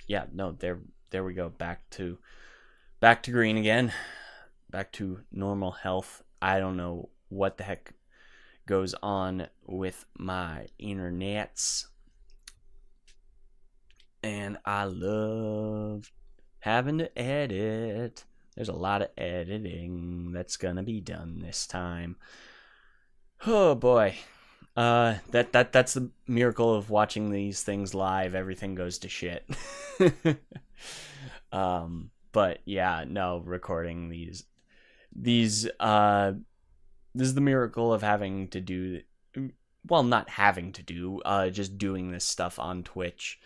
yeah, no, there we go. Back to green again. Back to normal health. I don't know what the heck goes on with my internets. And I love having to edit. There's a lot of editing that's gonna be done this time. Oh boy. That's the miracle of watching these things live. Everything goes to shit. But yeah, no, recording these this is the miracle of having to do, well, not having to do, just doing this stuff on Twitch.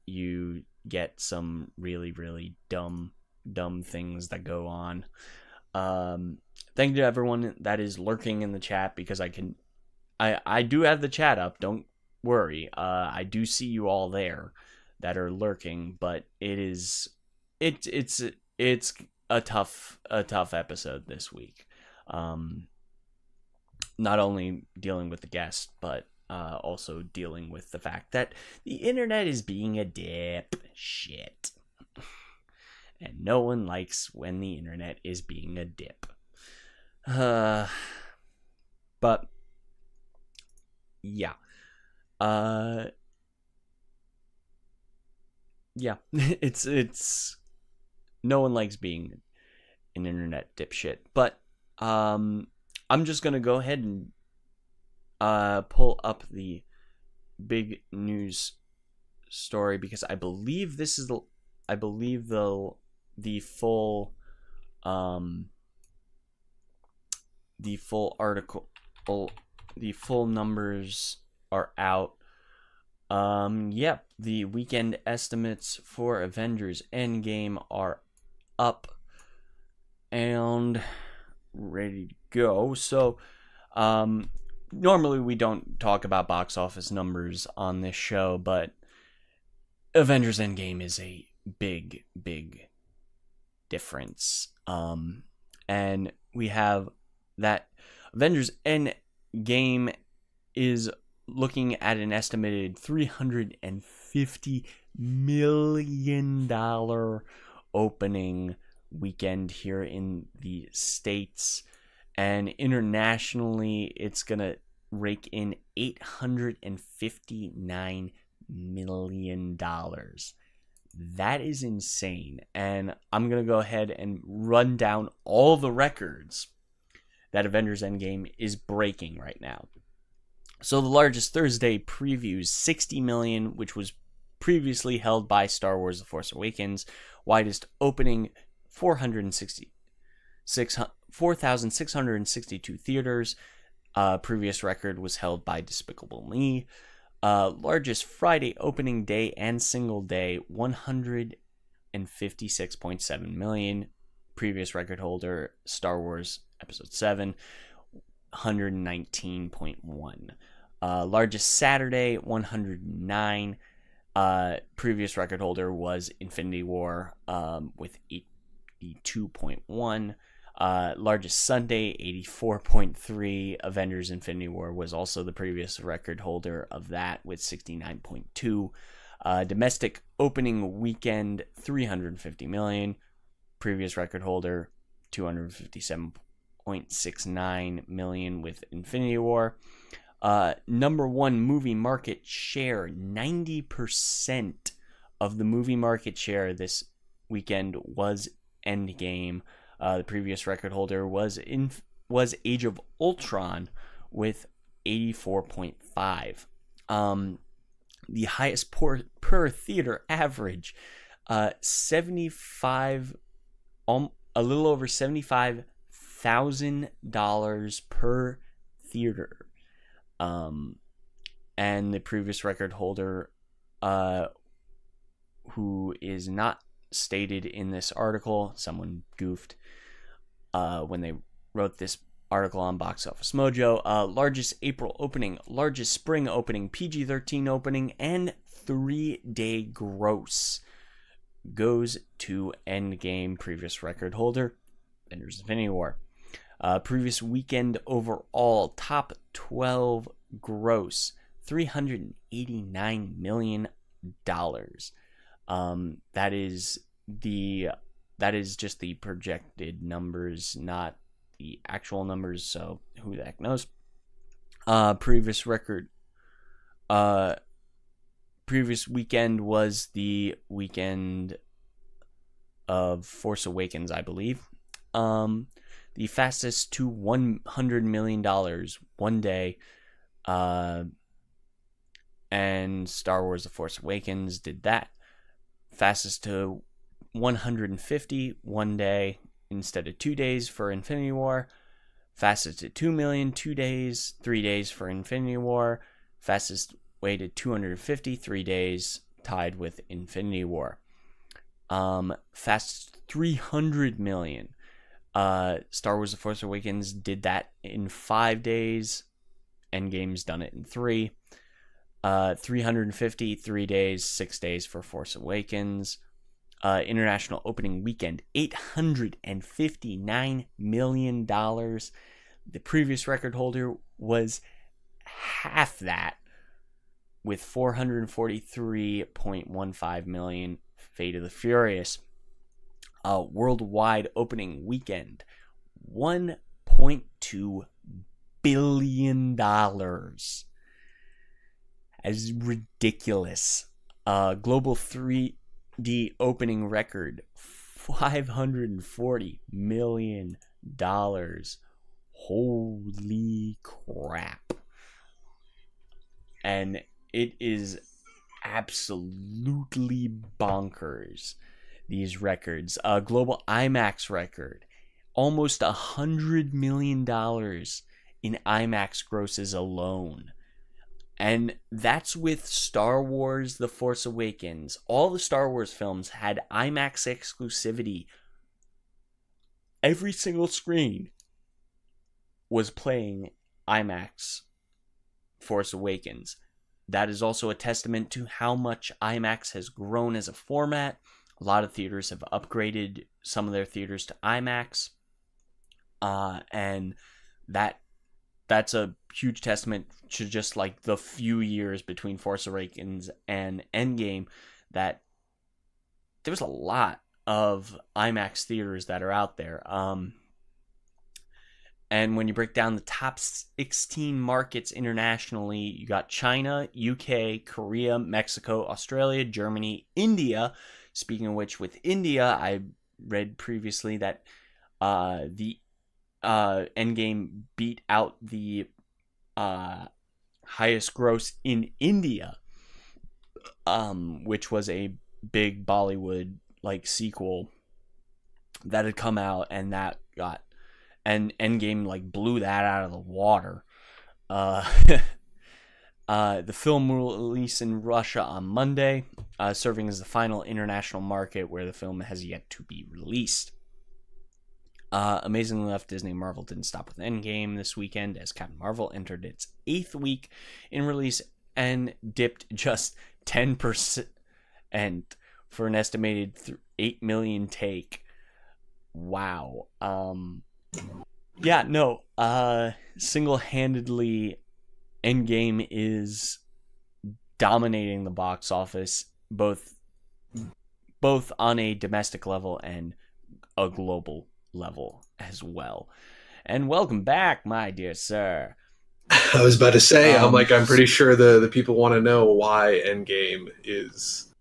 You get some really dumb things that go on. Thank you to everyone that is lurking in the chat, because I do have the chat up, don't worry. I do see you all there that are lurking, but it's a tough episode this week. Not only dealing with the guest, but also dealing with the fact that the internet is being a dip shit. And no one likes when the internet is being a dip. But yeah. Yeah. It's no one likes being an internet dipshit. But I'm just gonna go ahead and pull up the big news story, because I believe this is the full article, the full numbers are out. Yep, the weekend estimates for Avengers Endgame are up and ready to go. So normally we don't talk about box office numbers on this show, but Avengers Endgame is a big difference. And we have that Avengers Endgame is looking at an estimated $350 million opening weekend here in the States, and internationally it's gonna rake in $859 million. That is insane. And I'm gonna go ahead and run down all the records that Avengers Endgame is breaking right now. So the largest Thursday previews 60 million, which was previously held by Star Wars The Force Awakens. Widest opening 4,662 theaters. Previous record was held by Despicable Me. Largest Friday opening day and single day, 156.7 million. Previous record holder, Star Wars Episode 7, 119.1. Largest Saturday, 109. Previous record holder was Infinity War with 82.1. Largest Sunday, 84.3. Avengers Infinity War was also the previous record holder of that with 69.2. Domestic opening weekend, 350 million. Previous record holder, 257.69 million with Infinity War. Number one movie market share, 90% of the movie market share this weekend was Endgame. The previous record holder was Age of Ultron with 84.5. The highest per theater average, 75, a little over 75 $1,000 per theater. And the previous record holder, who is not stated in this article, someone goofed when they wrote this article on Box Office Mojo. Largest April opening, largest spring opening, PG-13 opening, and 3-day gross goes to Endgame, previous record holder, Avengers Infinity War. Previous weekend overall, top 12 gross, $389 million. That is just the projected numbers, not the actual numbers, so who the heck knows. Previous weekend was the weekend of Force Awakens, I believe. The fastest to $100 million one day, and Star Wars The Force Awakens did that. Fastest to 150 one day instead of 2 days for Infinity War. Fastest to 2 million 2 days, 3 days for Infinity War. Fastest way to 250, 3 days, tied with Infinity War. Fastest 300 million. Star Wars The Force Awakens did that in 5 days. Endgame's done it in 3. 350, 3 days, 6 days for Force Awakens. International opening weekend, $859 million. The previous record holder was half that, with $443.15 million. Fate of the Furious. Worldwide opening weekend, $1.2 billion. As ridiculous. Global 3D opening record, $540 million. Holy crap. And it is absolutely bonkers, these records. Global IMAX record, almost $100 million in IMAX grosses alone. And that's with Star Wars The Force Awakens. All the Star Wars films had IMAX exclusivity. Every single screen was playing IMAX Force Awakens. That is also a testament to how much IMAX has grown as a format. A lot of theaters have upgraded some of their theaters to IMAX. And that's a huge testament to just like the few years between Force Awakens and Endgame, that there's a lot of IMAX theaters that are out there. And when you break down the top 16 markets internationally, you got China, UK, Korea, Mexico, Australia, Germany, India. Speaking of which, with India, I read previously that the Endgame beat out the highest gross in India, which was a big Bollywood like sequel that had come out, and that got, and Endgame like blew that out of the water. The film will release in Russia on Monday, serving as the final international market where the film has yet to be released. Amazingly enough, Disney and Marvel didn't stop with Endgame this weekend, as Captain Marvel entered its 8th week in release and dipped just 10% and for an estimated 8 million take. Wow. Single-handedly, Endgame is dominating the box office, both on a domestic level and a global level as well. And welcome back, my dear sir. I was about to say, I'm pretty sure the people want to know why Endgame is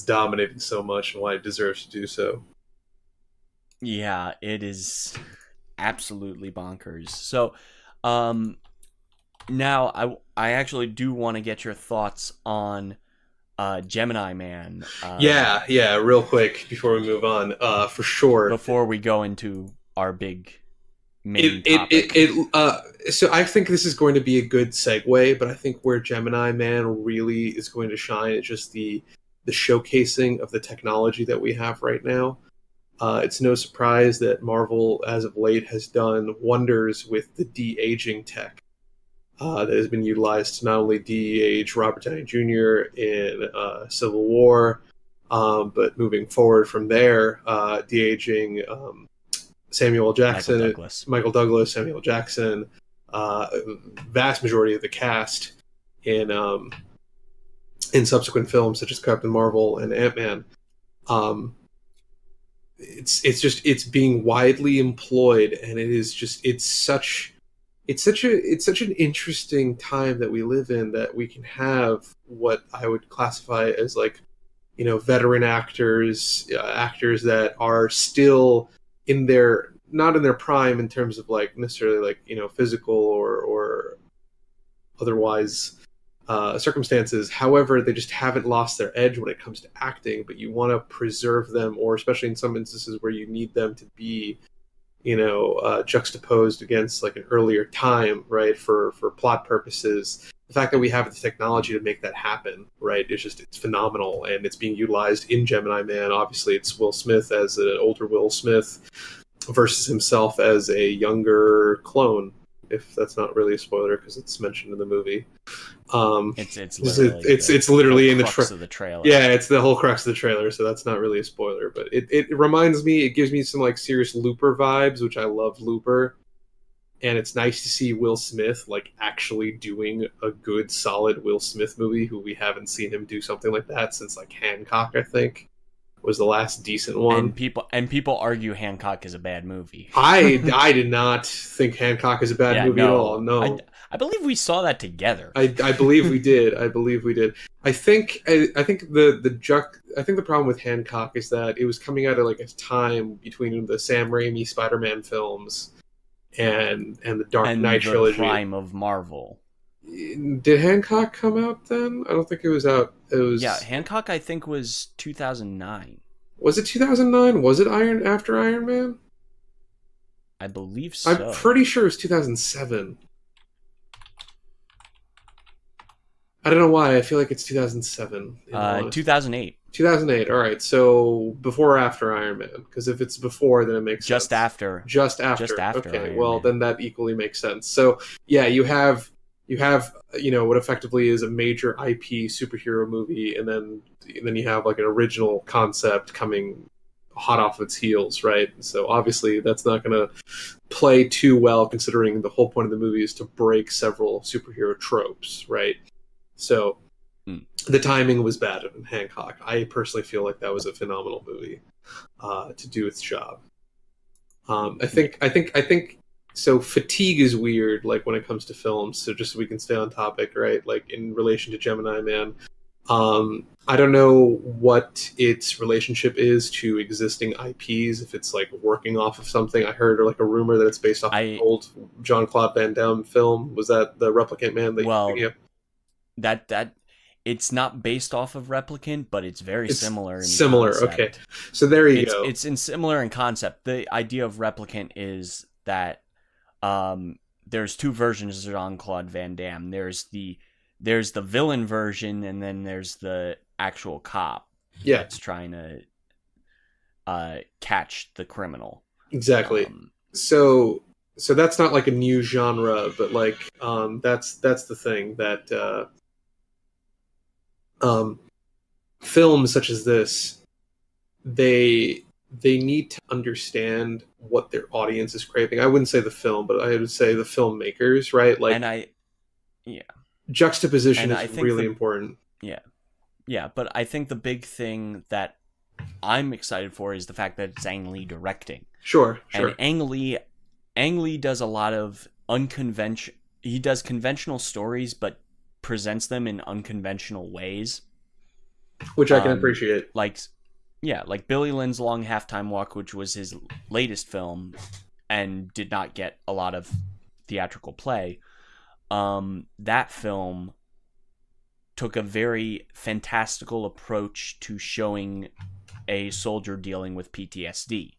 dominating so much and why it deserves to do so. Yeah, it is absolutely bonkers. So, now I actually do want to get your thoughts on Gemini Man. Yeah, real quick before we move on, for sure. Before we go into our big main topic. So I think this is going to be a good segue, but I think where Gemini Man really is going to shine is just the showcasing of the technology that we have right now. It's no surprise that Marvel, as of late, has done wonders with the de-aging tech that has been utilized to not only de-age Robert Downey Jr. in Civil War, but moving forward from there, de-aging Samuel Jackson, Michael Douglas, Samuel Jackson, vast majority of the cast in subsequent films such as Captain Marvel and Ant-Man. It's being widely employed, and it's such an interesting time that we live in, that we can have what I would classify as, like, veteran actors, actors that are still in their, not in their prime in terms of, like, necessarily, like, physical or otherwise circumstances. However, they just haven't lost their edge when it comes to acting, but you want to preserve them, or especially in some instances where you need them to be juxtaposed against, like, an earlier time, right, for plot purposes. The fact that we have the technology to make that happen, right, it's phenomenal, and it's being utilized in Gemini Man. Obviously, it's Will Smith as an older Will Smith versus himself as a younger clone, if that's not really a spoiler because it's mentioned in the movie. It's literally in the crux of the trailer. Yeah, it's the whole crux of the trailer, so that's not really a spoiler. But it reminds me, it gives me some, like, serious Looper vibes, which I love Looper. And it's nice to see Will Smith, like, actually doing a good, solid Will Smith movie, who we haven't seen him do something like that since, like, Hancock, I think, was the last decent one. And people argue Hancock is a bad movie. I did not think Hancock is a bad movie at all. No, I believe we saw that together. I believe we did. I think the problem with Hancock is that it was coming out of, like, a time between the Sam Raimi Spider-Man films and the Dark Knight trilogy, the prime of Marvel. Did Hancock come out then? I don't think it was out. Hancock, I think, was 2009. Was it 2009? Was it after Iron Man? I believe so. I'm pretty sure it was 2007. I don't know why. I feel like it's 2007. 2008. 2008. All right. So before or after Iron Man? Because if it's before, then it makes sense. Just after. Okay. Iron Man. Then that equally makes sense. So yeah, you have what effectively is a major IP superhero movie, and then you have, like, an original concept coming hot off its heels, right? So obviously that's not going to play too well, considering the whole point of the movie is to break several superhero tropes, right? So the timing was bad in Hancock. I personally feel like that was a phenomenal movie to do its job. I think so. Fatigue is weird, like, when it comes to films. So just so we can stay on topic, right? Like, in relation to Gemini Man, I don't know what its relationship is to existing IPs. If it's, like, working off of something. I heard, like, a rumor that it's based off an old Jean-Claude Van Damme film. Was that the Replicant Man? That it's not based off of Replicant, but it's very similar. Okay, so there you go. It's similar in concept. The idea of Replicant is that there's two versions of Jean-Claude Van Damme. There's the villain version, and then there's the actual cop. Yeah, that's trying to catch the criminal. Exactly. So that's not, like, a new genre, but, like, that's the thing that films such as this, they need to understand what their audience is craving. I wouldn't say the film, but I would say the filmmakers, right? Like, juxtaposition is really important. Yeah, but I think the big thing that I'm excited for is the fact that it's Ang Lee directing. Sure. And Ang Lee does a lot of he does conventional stories, but presents them in unconventional ways, which I can appreciate. Like Billy Lynn's Long Halftime Walk, which was his latest film and did not get a lot of theatrical play. That film took a very fantastical approach to showing a soldier dealing with PTSD.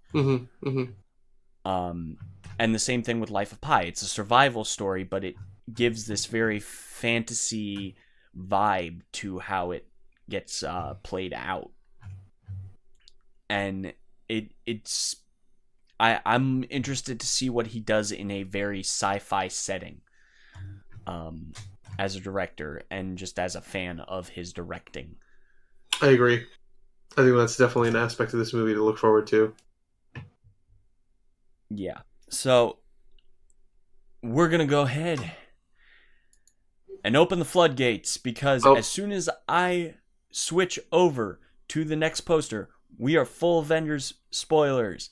And the same thing with Life of Pi. It's a survival story, but it gives this very fantasy vibe to how it gets played out. And I'm interested to see what he does in a very sci-fi setting, as a director and just as a fan of his directing. I agree. I think that's definitely an aspect of this movie to look forward to. Yeah. So we're going to go ahead and open the floodgates, because as soon as I switch over to the next poster, we are full Avengers spoilers.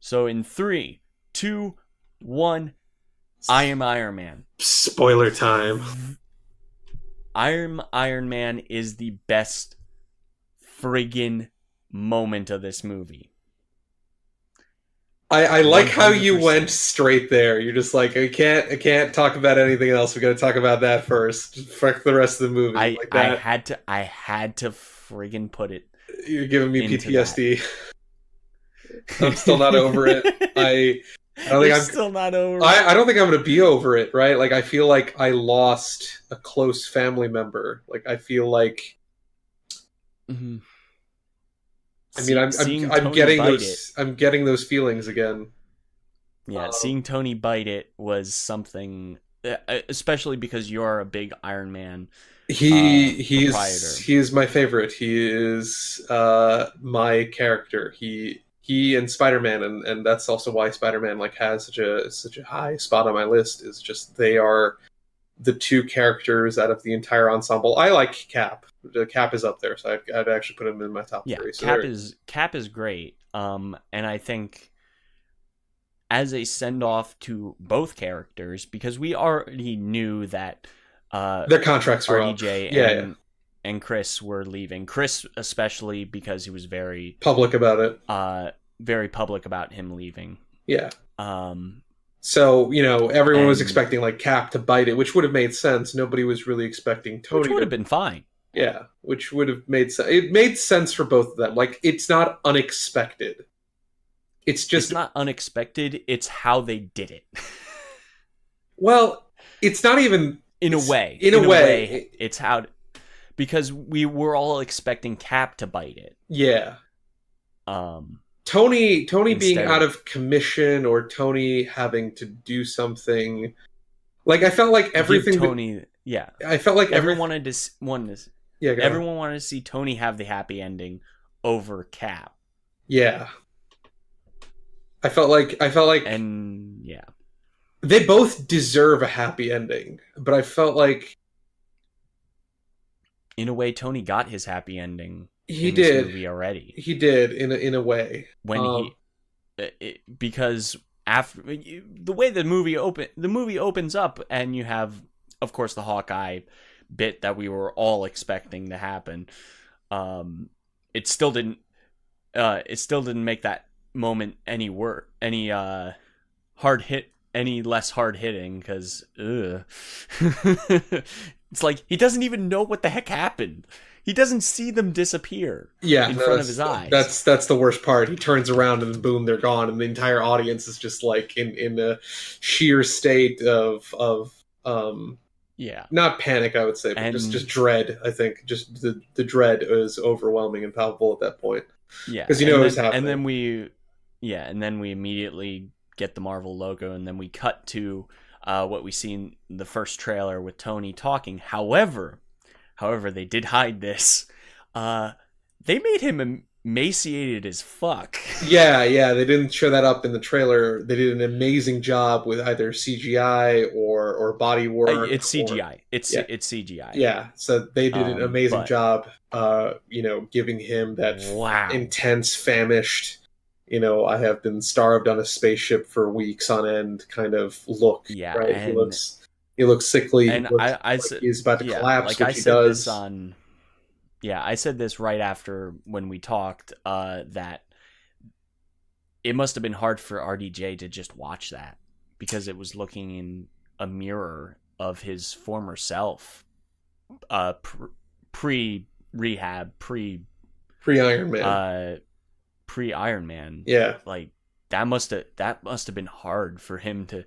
So in 3, 2, 1, I am Iron Man. Spoiler time. Iron Man is the best friggin' moment of this movie. I like 100%. How you 100%. went straight there. You're just like, I can't talk about anything else. We got to talk about that first. Fuck the rest of the movie. I had to friggin' put it. You're giving me PTSD. I'm still not over it. I don't think I'm still not over. I don't think I'm going to be over it. Right? Like, I feel like I lost a close family member. Like, I feel like. Mm-hmm. I mean, I'm getting those feelings again. Yeah, seeing Tony bite it was something, especially because you're a big Iron Man. He is my favorite. He is my character. He and Spider-Man, and that's also why Spider-Man has such a high spot on my list. Is just they are the two characters out of the entire ensemble. I like Cap. Cap is up there, so I'd actually put him in my top 3. So Cap is great. And I think as a send off to both characters, because we already knew that their contracts were RDJ and Chris were leaving. Chris especially, because he was very public about it. Very public about him leaving. Yeah. So, everyone was expecting Cap to bite it, which would have made sense. Nobody was really expecting Tony. Which would have been fine. Yeah, which would have made sense. It made sense for both of them. It's not unexpected. It's not unexpected. It's how they did it. Well, it's not even in a way. In a way, it's how, because we were all expecting Cap to bite it. Yeah. Tony being out of commission, or Tony having to do something. I felt like everything. Tony, yeah. I felt like everyone wanted to. Yeah, everyone wanted to see Tony have the happy ending over Cap. Yeah. I felt like, and yeah, they both deserve a happy ending, but I felt like, in a way, Tony got his happy ending. He did. This movie already. He did in a way when because after the way the movie opens up, and you have, of course, the Hawkeye bit that we were all expecting to happen. It still didn't make that moment any less hard hitting, because it's like he doesn't even know what the heck happened. He doesn't see them disappear in front of his eyes. That's the worst part. He turns around and boom, they're gone, and the entire audience is just in a sheer state of not panic, I would say, but just dread. I think just the dread is overwhelming and palpable at that point. Yeah, because it was happening. And then we immediately get the Marvel logo, and then we cut to what we see in the first trailer with Tony talking. However, they did hide this. They made him emaciated as fuck. Yeah, they didn't show that up in the trailer. They did an amazing job with either CGI or body work. It's CGI. It's CGI. Yeah, so they did an amazing job, giving him that intense, famished, I have been starved on a spaceship for weeks on end kind of look. Yeah, right? He looks sickly. And I said he's about to collapse, which he does. I said this right after when we talked, that it must have been hard for RDJ to just watch that, because it was looking in a mirror of his former self, pre-rehab, pre-Iron Man. Yeah. that must have been hard for him to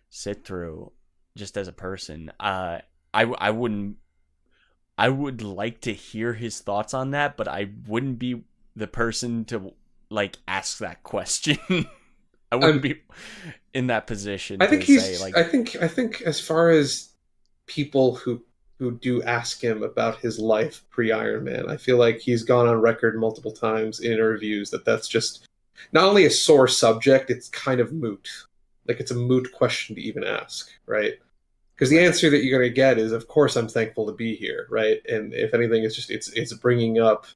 sit through, just as a person. I wouldn't. I would like to hear his thoughts on that, but I wouldn't be the person to like ask that question. I wouldn't be in that position. I think to say, like, I think as far as people who do ask him about his life pre Iron Man, I feel like he's gone on record multiple times in interviews that that's just not only a sore subject, it's kind of moot. Like it's a moot question to even ask, right? Because the answer that you're going to get is, of course, I'm thankful to be here, right? And if anything, it's just it's bringing up,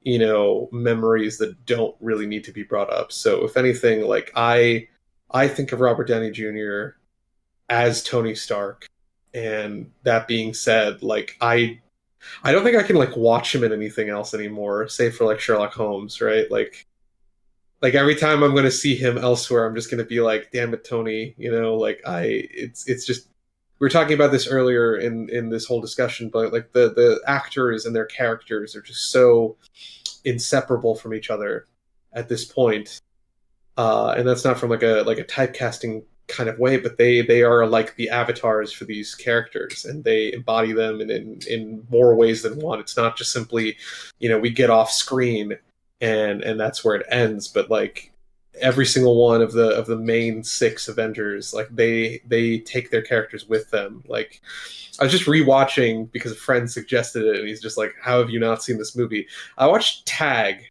you know, memories that don't really need to be brought up. So if anything, like I think of Robert Downey Jr. as Tony Stark, and that being said, like I don't think I can like watch him in anything else anymore, save for like Sherlock Holmes, right? Like every time I'm going to see him elsewhere, I'm just going to be like, damn it, Tony, you know, like it's just, we were talking about this earlier in this whole discussion, but like the actors and their characters are just so inseparable from each other at this point. And that's not from like a typecasting kind of way, but they are like the avatars for these characters, and they embody them in more ways than one. It's not just simply, you know, we get off screen and that's where it ends, but like every single one of the main 6 Avengers, like they take their characters with them. Like I was just rewatching because a friend suggested it, and he's just like, how have you not seen this movie? I watched Tag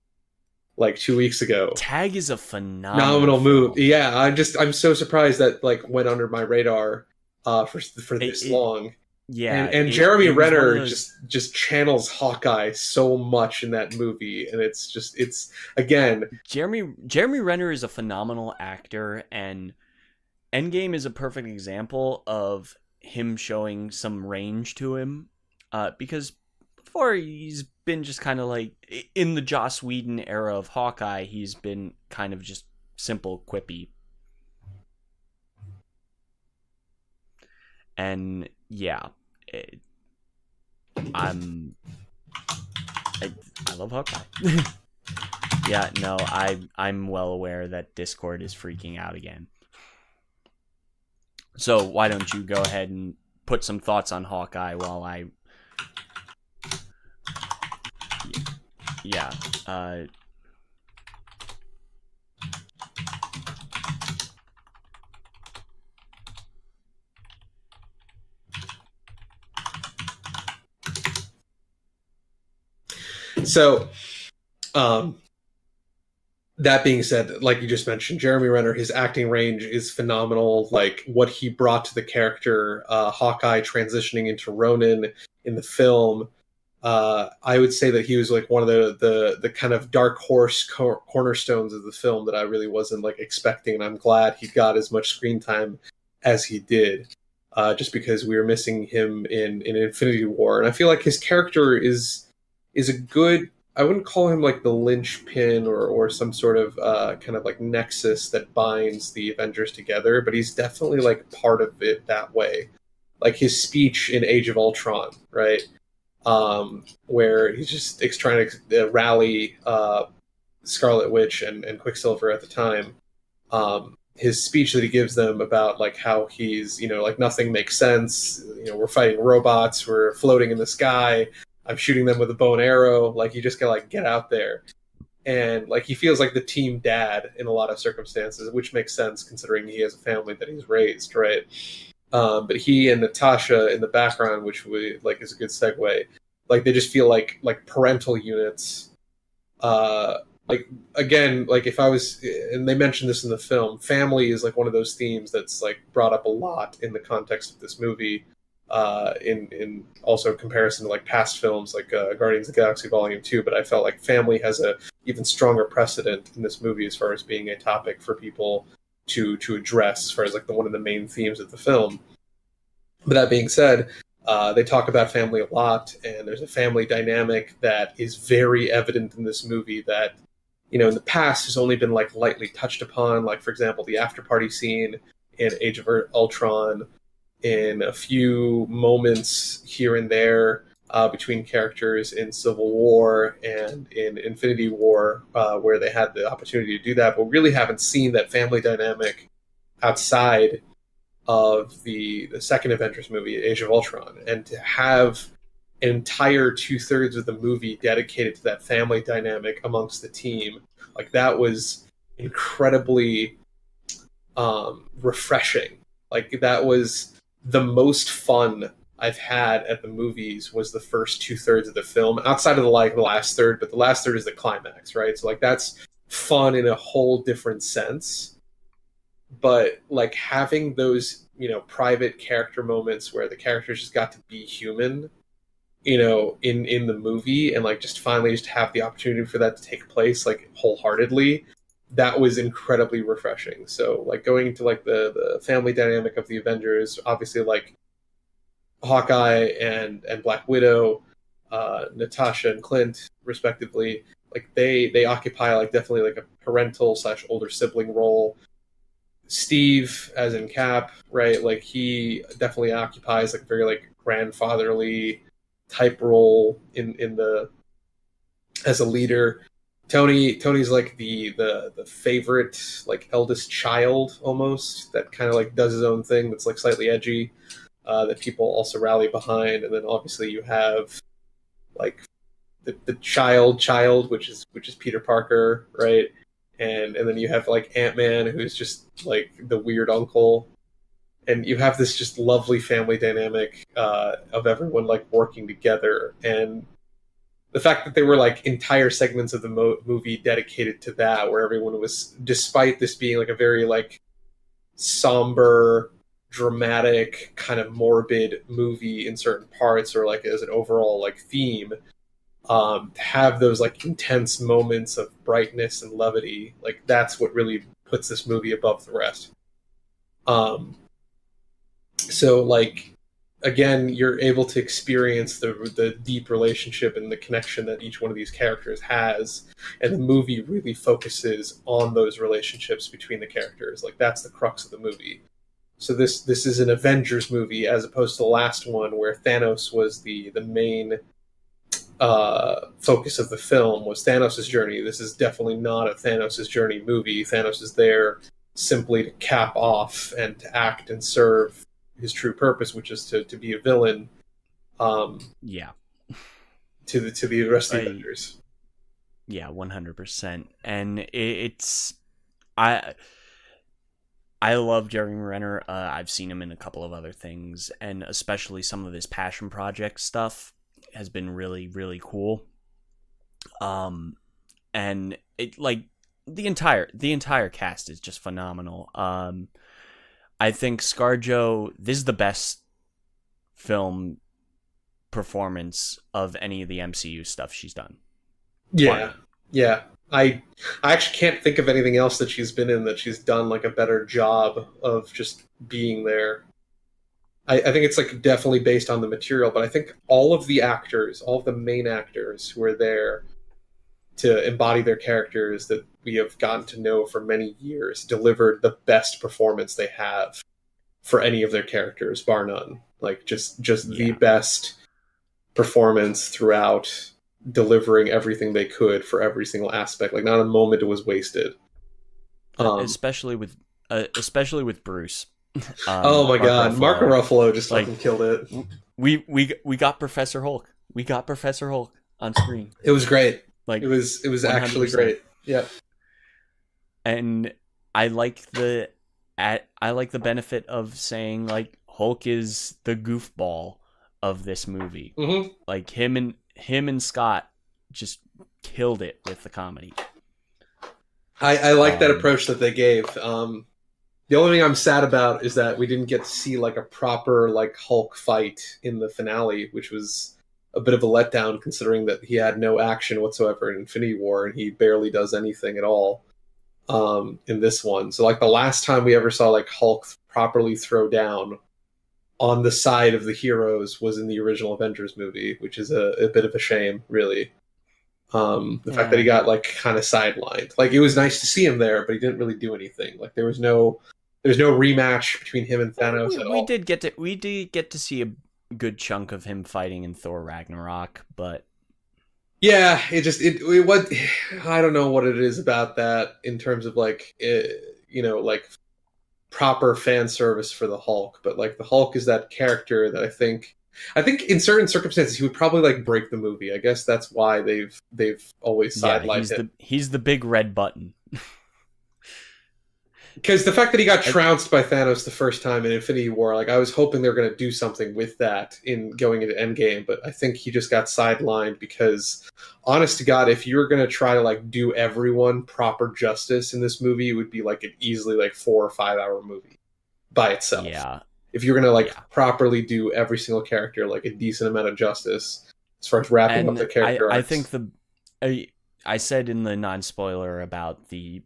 like 2 weeks ago. Tag is a phenomenal movie. Yeah, I'm so surprised that like went under my radar for this long. Yeah, and Jeremy Renner just channels Hawkeye so much in that movie, and it's again, Jeremy Renner is a phenomenal actor, and Endgame is a perfect example of him showing some range to him, because before he's been just kind of like, in the Joss Whedon era of Hawkeye, he's been kind of just simple, quippy. And yeah, I love Hawkeye. Yeah, no, I'm well aware that Discord is freaking out again. So why don't you go ahead and put some thoughts on Hawkeye while I... Yeah. So, that being said, like you just mentioned, Jeremy Renner, his acting range is phenomenal. Like what he brought to the character, Hawkeye transitioning into Ronin in the film, I would say that he was like one of the kind of dark horse cornerstones of the film that I really wasn't like expecting, and I'm glad he got as much screen time as he did, just because we were missing him in Infinity War, and I feel like his character is a good. I wouldn't call him like the linchpin or some sort of kind of like nexus that binds the Avengers together, but he's definitely like part of it that way. Like his speech in Age of Ultron, right? Where he's just trying to rally Scarlet Witch and Quicksilver at the time. His speech that he gives them about like how he's, you know, like nothing makes sense. You know, we're fighting robots, we're floating in the sky. I'm shooting them with a bow and arrow. Like you just gotta like get out there, and like he feels like the team dad in a lot of circumstances, which makes sense considering he has a family that he's raised, right? But he and Natasha in the background, which we like is a good segue. Like they just feel like parental units. Like again, like if I was, and they mentioned this in the film, family is like one of those themes that's like brought up a lot in the context of this movie. In also comparison to like past films like Guardians of the Galaxy Volume 2, but I felt like family has a even stronger precedent in this movie as far as being a topic for people to address as far as like one of the main themes of the film. But that being said, they talk about family a lot, and there's a family dynamic that is very evident in this movie that, you know, in the past has only been like lightly touched upon, like for example the after party scene in Age of Ultron, in a few moments here and there between characters in Civil War and in Infinity War, where they had the opportunity to do that, but we really haven't seen that family dynamic outside of the second Avengers movie, Age of Ultron. And to have an entire 2/3 of the movie dedicated to that family dynamic amongst the team, like that was incredibly refreshing. Like that was the most fun I've had at the movies was the first 2/3 of the film, outside of the last third, but the last third is the climax, right? So like that's fun in a whole different sense. But like having those, private character moments where the characters just got to be human, in the movie, and like just finally just have the opportunity for that to take place like wholeheartedly, that was incredibly refreshing. So like going into like the family dynamic of the Avengers, obviously like Hawkeye and Black Widow, Natasha and Clint, respectively, like they occupy like definitely like a parental / older sibling role. Steve, as in Cap, right? Like he definitely occupies like very like grandfatherly type role in the as a leader. Tony's like the favorite, like eldest child almost, that kind of like does his own thing, that's like slightly edgy, that people also rally behind. And then obviously you have like the child, which is Peter Parker, right? And then you have like Ant-Man, who's just like the weird uncle. And you have this just lovely family dynamic of everyone like working together. And the fact that there were like entire segments of the movie dedicated to that, where everyone was, despite this being like a very like somber, dramatic, kind of morbid movie in certain parts, or like as an overall like theme, to have those like intense moments of brightness and levity, like that's what really puts this movie above the rest. So like again, you're able to experience the deep relationship and the connection that each one of these characters has, and the movie really focuses on those relationships between the characters. Like that's the crux of the movie. So this is an Avengers movie, as opposed to the last one where Thanos was the main focus of the film, was Thanos' journey. This is definitely not a Thanos' journey movie. Thanos is there simply to cap off and to act and serve his true purpose, which is to be a villain. Yeah. To the rest of the Avengers. Yeah, 100%. And it's I love Jeremy Renner. I've seen him in a couple of other things, and especially some of his passion project stuff has been really, really cool. And it like the entire cast is just phenomenal. I think ScarJo, this is the best film performance of any of the MCU stuff she's done. Yeah, yeah. I actually can't think of anything else that she's been in that she's done like a better job of just being there. I think it's like definitely based on the material, but I think all of the main actors who are there to embody their characters that we have gotten to know for many years delivered the best performance they have for any of their characters, bar none. Like just the best performance throughout, delivering everything they could for every single aspect. Like not a moment was wasted. Especially with Bruce. Oh my god, Mark Ruffalo just like, fucking killed it. We got Professor Hulk. We got Professor Hulk on screen. It was great. Like it was 100%. Actually great. Yeah. And I like the benefit of saying like Hulk is the goofball of this movie. Mm-hmm. Like him and Scott just killed it with the comedy. I like that approach that they gave. The only thing I'm sad about is that we didn't get to see like a proper like Hulk fight in the finale, which was a bit of a letdown considering that he had no action whatsoever in Infinity War and he barely does anything at all in this one. So like the last time we ever saw like Hulk properly throw down on the side of the heroes was in the original Avengers movie, which is a bit of a shame, really. The fact that he got like kind of sidelined. Like it was nice to see him there, but he didn't really do anything. Like there's no rematch between him and Thanos at all. We did get to see good chunk of him fighting in Thor Ragnarok, but Yeah, it what I don't know what it is about that in terms of like like proper fan service for the Hulk, but like the Hulk is that character that I think in certain circumstances he would probably like break the movie. I guess that's why they've always yeah, sidelined him. he's the big red button. Because the fact that he got I, trounced by Thanos the first time in Infinity War, like I was hoping they were going to do something with that in going into Endgame, but I think he just got sidelined because, honest to God, if you were going to try to like do everyone proper justice in this movie, it would be like an easily like 4 or 5 hour movie by itself. yeah, If you're going to like yeah. properly do every single character like a decent amount of justice as far as wrapping up And the character I arcs. think I said in the non-spoiler about the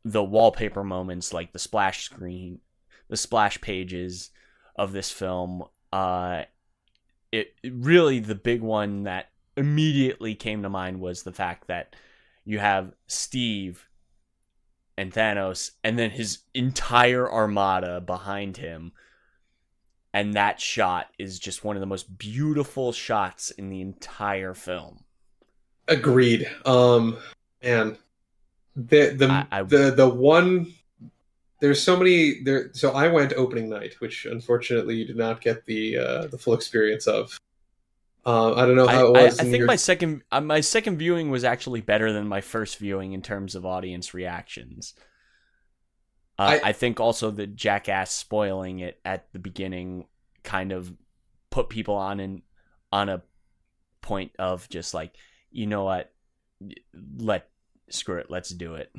wallpaper moments, like the splash screen, the splash pages of this film. It really, the big one that immediately came to mind was the fact that you have Steve and Thanos, and then his entire armada behind him. And that shot is just one of the most beautiful shots in the entire film. Agreed. Man, I the one there's so many there. So I went opening night, which unfortunately you did not get the full experience of. I don't know how it was I in think your. my second viewing was actually better than my first viewing in terms of audience reactions. I I think also the jackass spoiling it at the beginning kind of put people on a point of just like, you know what, screw it, let's do it.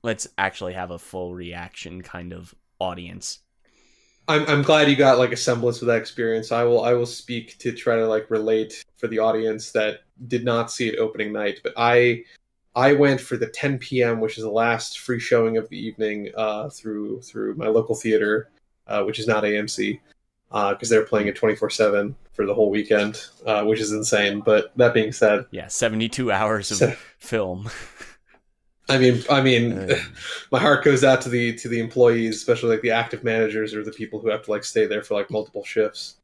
Let's actually have a full reaction kind of audience. I'm glad you got like a semblance of that experience. I will speak to try to like relate for the audience that did not see it opening night, but I went for the 10 p.m., which is the last free showing of the evening, through my local theater, which is not AMC, because they're playing it 24/7 for the whole weekend, which is insane. But that being said, Yeah, 72 hours of so, film. I mean, my heart goes out to the employees, especially like the active managers or the people who have to like stay there for like multiple shifts,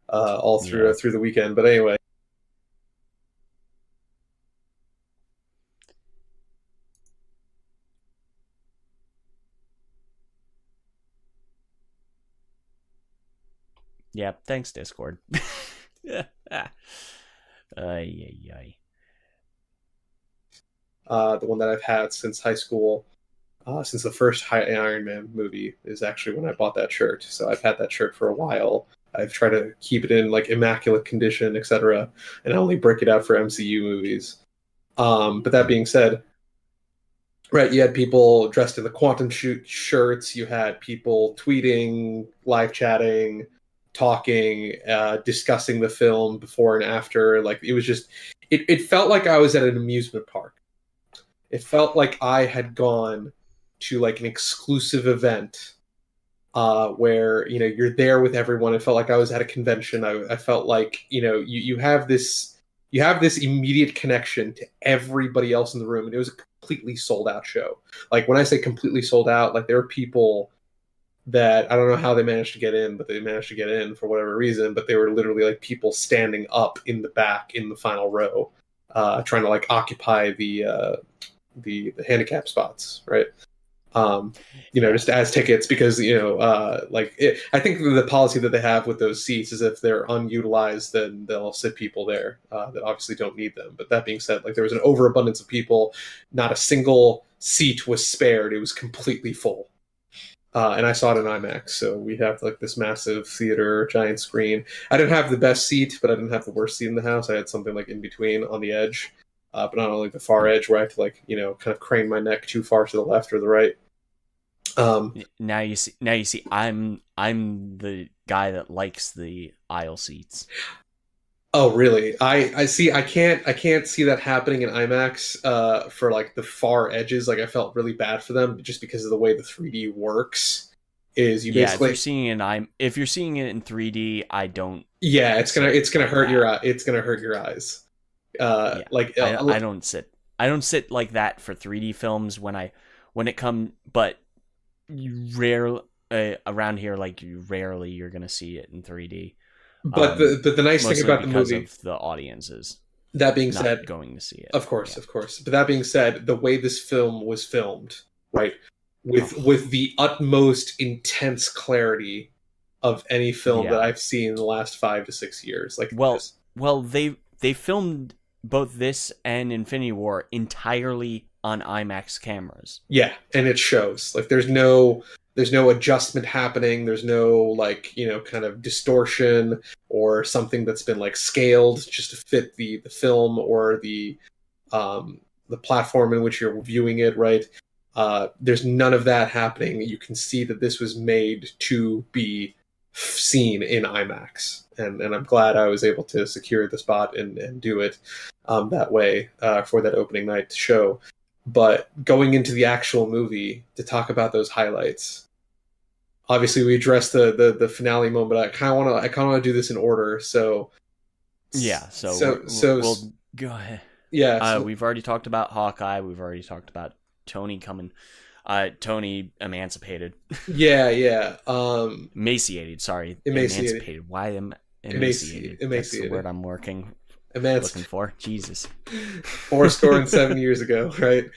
all through Yeah. through the weekend. But anyway. Yeah, thanks, Discord. Yeah. Ay, ay, ay. The one that I've had since high school, since the first Iron Man movie is actually when I bought that shirt. So I've had that shirt for a while. I've tried to keep it in like immaculate condition, etc., and I only break it out for MCU movies. But that being said, right, you had people dressed in the quantum shoot shirts. You had people tweeting, live chatting, talking, discussing the film before and after. Like it was just, it felt like I was at an amusement park. It felt like I had gone to like an exclusive event, where you're there with everyone. It felt like I was at a convention. I felt like you have this immediate connection to everybody else in the room, and it was a completely sold out show. Like when I say completely sold out, like there are people that I don't know how they managed to get in, but they managed to get in for whatever reason. But they were literally like people standing up in the back in the final row, trying to like occupy the handicap spots, right? Yeah. Just as tickets because I think the policy that they have with those seats is if they're unutilized, then they'll sit people there that obviously don't need them. But that being said, like there was an overabundance of people, not a single seat was spared. It was completely full. And I saw it in IMAX, so we have like this massive theater, giant screen. I didn't have the best seat, but I didn't have the worst seat in the house. I had something like in between on the edge, but not only the far edge where I have to like kind of crane my neck too far to the left or the right. Now you see I'm the guy that likes the aisle seats. Oh, really? I see. I can't see that happening in IMAX. For like the far edges, like I felt really bad for them just because of the way the 3D works. Is you Yeah, basically if you're seeing it in 3D, I don't yeah, it's gonna like hurt your that. it's gonna hurt your eyes. Yeah. Like I don't sit like that for 3D films when it come, but you rarely around here, like you rarely you're going to see it in 3D. But the nice thing Mostly about the because movie, of the audiences that being not said, going to see it. of course, Yeah. of course. But that being said, the way this film was filmed, right, Oh, with the utmost intense clarity of any film that yeah. I've seen in the last 5 to 6 years, like Well, just they filmed both this and Infinity War entirely on IMAX cameras. yeah, and it shows. Like there's no adjustment happening. There's no like kind of distortion or something that's been like scaled just to fit the film or the platform in which you're viewing it, right? There's none of that happening. You can see that this was made to be seen in IMAX, and I'm glad I was able to secure the spot and do it that way for that opening night show. But going into the actual movie to talk about those highlights, obviously we addressed the finale moment. I kind of want to do this in order. So Yeah, so we'll go ahead. yeah. So, We've already talked about Hawkeye. We've already talked about Tony coming. Tony emancipated. yeah. Emaciated, sorry. Emaciated. Emancipated. Why am Emaciated. That's the word I'm looking for. Jesus. 7 years ago, right?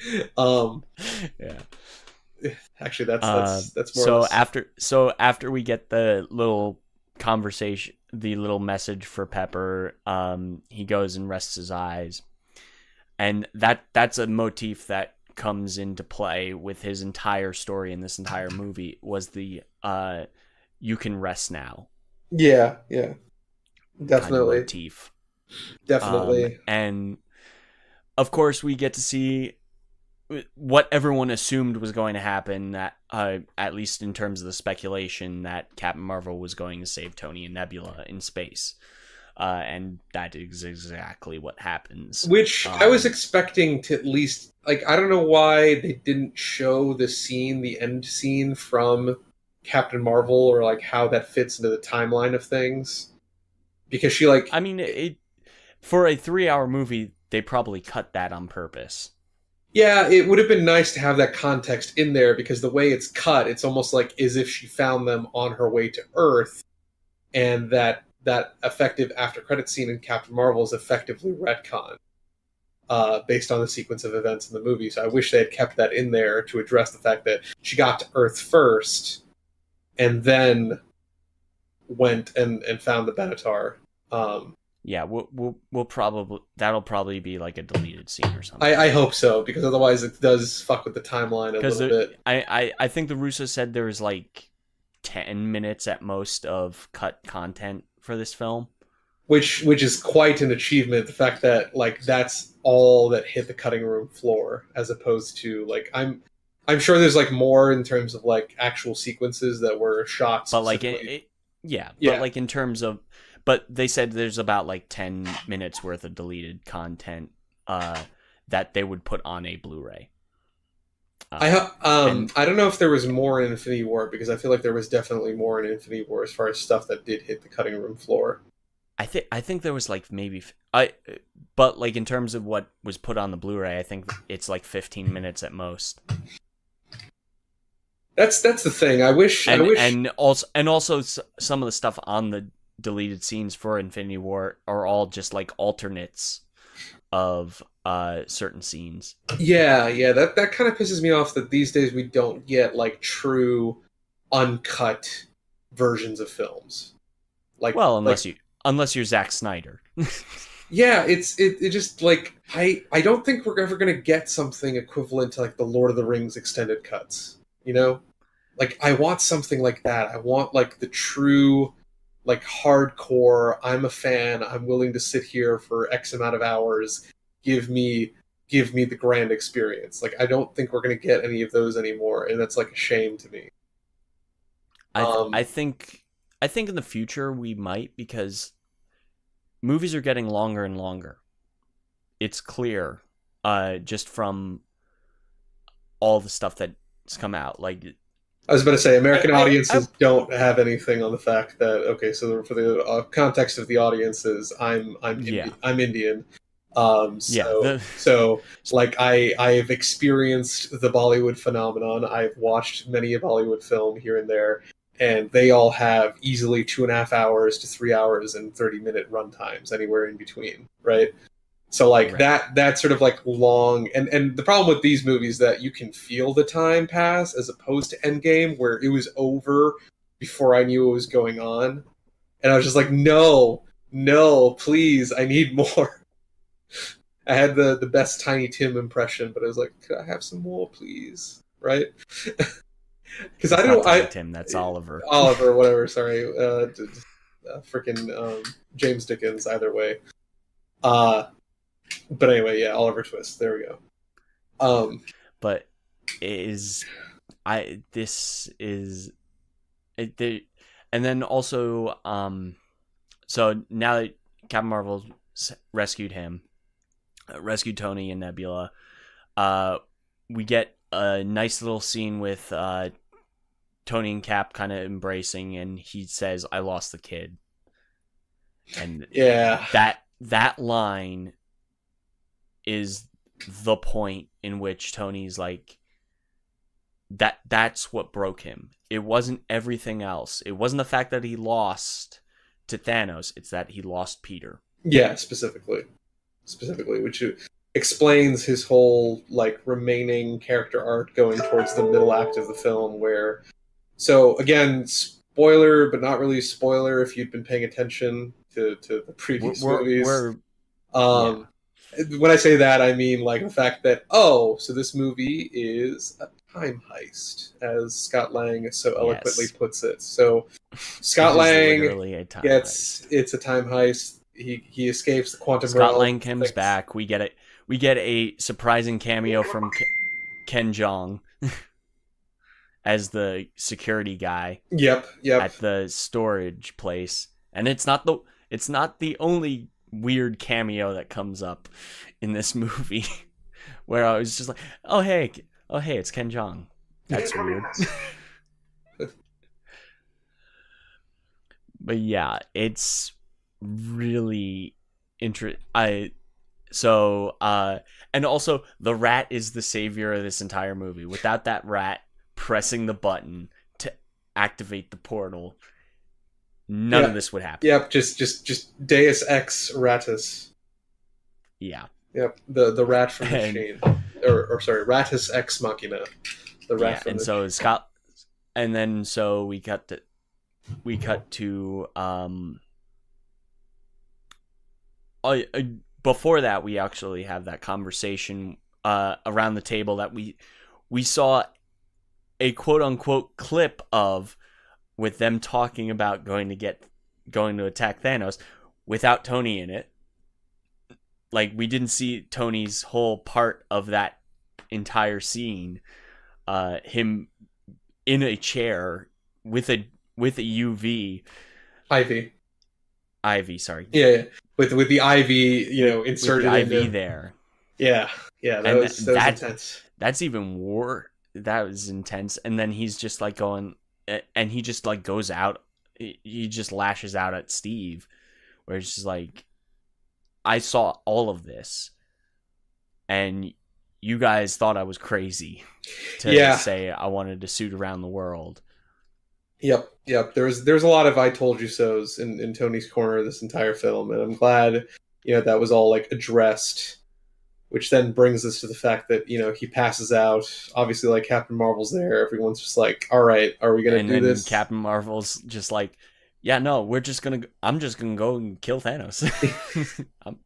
Yeah. Actually, that's more. After we get the little conversation, the little message for Pepper, he goes and rests his eyes, and that's a motif that comes into play with his entire story in this entire movie. Was the "you can rest now"? Yeah, definitely, kind of motif. Definitely, and of course we get to see what everyone assumed was going to happen, that at least in terms of the speculation, that Captain Marvel was going to save Tony and Nebula in space, and that is exactly what happens. Which I was expecting to at least, like, I don't know why they didn't show the end scene from Captain Marvel, or like how that fits into the timeline of things, because she like, I mean, for a 3-hour movie, they probably cut that on purpose. Yeah, it would have been nice to have that context in there, because the way it's cut, it's almost like as if she found them on her way to Earth, and that effective after credit scene in Captain Marvel is effectively retcon based on the sequence of events in the movie. So I wish they had kept that in there to address the fact that she got to Earth first and then went and found the Benatar. Yeah, we'll probably, that'll probably be like a deleted scene or something. I hope so, because otherwise it does fuck with the timeline a little bit. I think the Russo said there was like 10 minutes at most of cut content for this film, which is quite an achievement. The fact that like that's all that hit the cutting room floor, as opposed to like I'm sure there's like more in terms of like actual sequences that were shot, but like but like in terms of. But they said there's about like 10 minutes worth of deleted content that they would put on a Blu-ray. I don't know if there was more in Infinity War, because I feel like there was definitely more in Infinity War as far as stuff that did hit the cutting room floor. I think there was like but like in terms of what was put on the Blu-ray, I think it's like 15 minutes at most. That's the thing. I wish and also some of the stuff on the deleted scenes for Infinity War are all just like alternates of certain scenes. Yeah, that kind of pisses me off that these days we don't get like true uncut versions of films. Like, well, unless you're Zack Snyder. Yeah, it just like I don't think we're ever gonna get something equivalent to like the Lord of the Rings extended cuts. Like I want something like that. I want like the true, like hardcore, I'm a fan, I'm willing to sit here for X amount of hours, give me the grand experience. Like I don't think we're going to get any of those anymore, and that's like a shame to me. I think in the future we might, because movies are getting longer and longer. It's clear just from all the stuff that's come out. Like, I was about to say, American audiences don't have anything on the fact that, okay, so for the context of the audiences, I'm Indian. So like I've experienced the Bollywood phenomenon. I've watched many a Bollywood film here and there. and they all have easily 2.5 hours to 3 hours and 30-minute run times, anywhere in between, right? So like Right. that sort of like long, and the problem with these movies that you can feel the time pass, as opposed to Endgame, where it was over before I knew what was going on, and I was just like, no, no, please, I need more. I had the best Tiny Tim impression, but I was like, could I have some more, please? Right? Because I That's not don't, Tiny Tim. That's Oliver. Oliver, whatever. Sorry, freaking James Dickens. Either way. Uh, but anyway, yeah, Oliver Twist. There we go. But is this is it, and then also so now that Captain Marvel rescued him, rescued Tony and Nebula, we get a nice little scene with Tony and Cap kind of embracing, and he says, "I lost the kid," and yeah, that line is the point in which Tony's like, that's what broke him. It wasn't everything else. It wasn't the fact that he lost to Thanos. It's that he lost Peter. yeah, specifically, which explains his whole like remaining character arc going towards the middle act of the film, where, so again, spoiler, but not really spoiler if you'd been paying attention to the previous movies. Yeah. When I say that, I mean like the fact that, so this movie is a time heist, as Scott Lang so eloquently puts it. So Scott Lang gets, it's a time heist. He escapes the quantum realm. Scott Lang comes back. We get a surprising cameo from Ken Jeong as the security guy. Yep. At the storage place, and it's not the only weird cameo that comes up in this movie, where I was just like, oh hey, it's Ken Jeong. That's weird. But yeah, it's really interesting. And also the rat is the savior of this entire movie. Without that rat pressing the button to activate the portal, none of this would happen. Yep, just Deus Ex Ratus. Yeah. Yep, the rat from the machine, or sorry, Ratus Ex Machina, the rat from. And the so Scott, and then so we cut to before that we actually have that conversation around the table that we saw a quote unquote clip of, with them talking about going to attack Thanos without Tony in it. Like, we didn't see Tony's whole part of that entire scene. Him in a chair with a UV. Ivy, sorry. Yeah. With the IV, inserted with the IV there. Yeah. That was intense. That's even more. That was intense. And then he's just like going, and he just like goes out. He just lashes out at Steve, where it's just like, I saw all of this, and you guys thought I was crazy to say I wanted to suit around the world. Yep. There's a lot of I told you so's in Tony's corner this entire film, and I'm glad that was all like addressed. Which then brings us to the fact that he passes out. Obviously, like Captain Marvel's there. Everyone's just like, "All right, are we gonna do this?" Captain Marvel's just like, "Yeah, no, I'm just gonna go and kill Thanos." I'm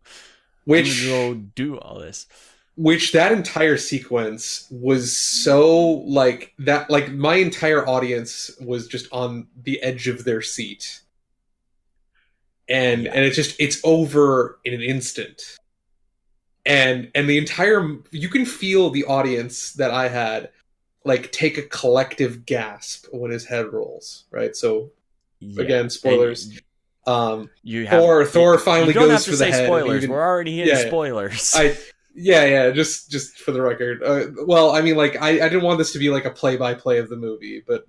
gonna go do all this. Which that entire sequence was so like that. Like my entire audience was just on the edge of their seat, and it's over in an instant. And the entire, you can feel the audience that I had like take a collective gasp when his head rolls, right? So again, spoilers. Thor finally goes for the head. Spoilers. We're already in spoilers. Just for the record. Well, I mean, like I didn't want this to be like a play-by-play of the movie, but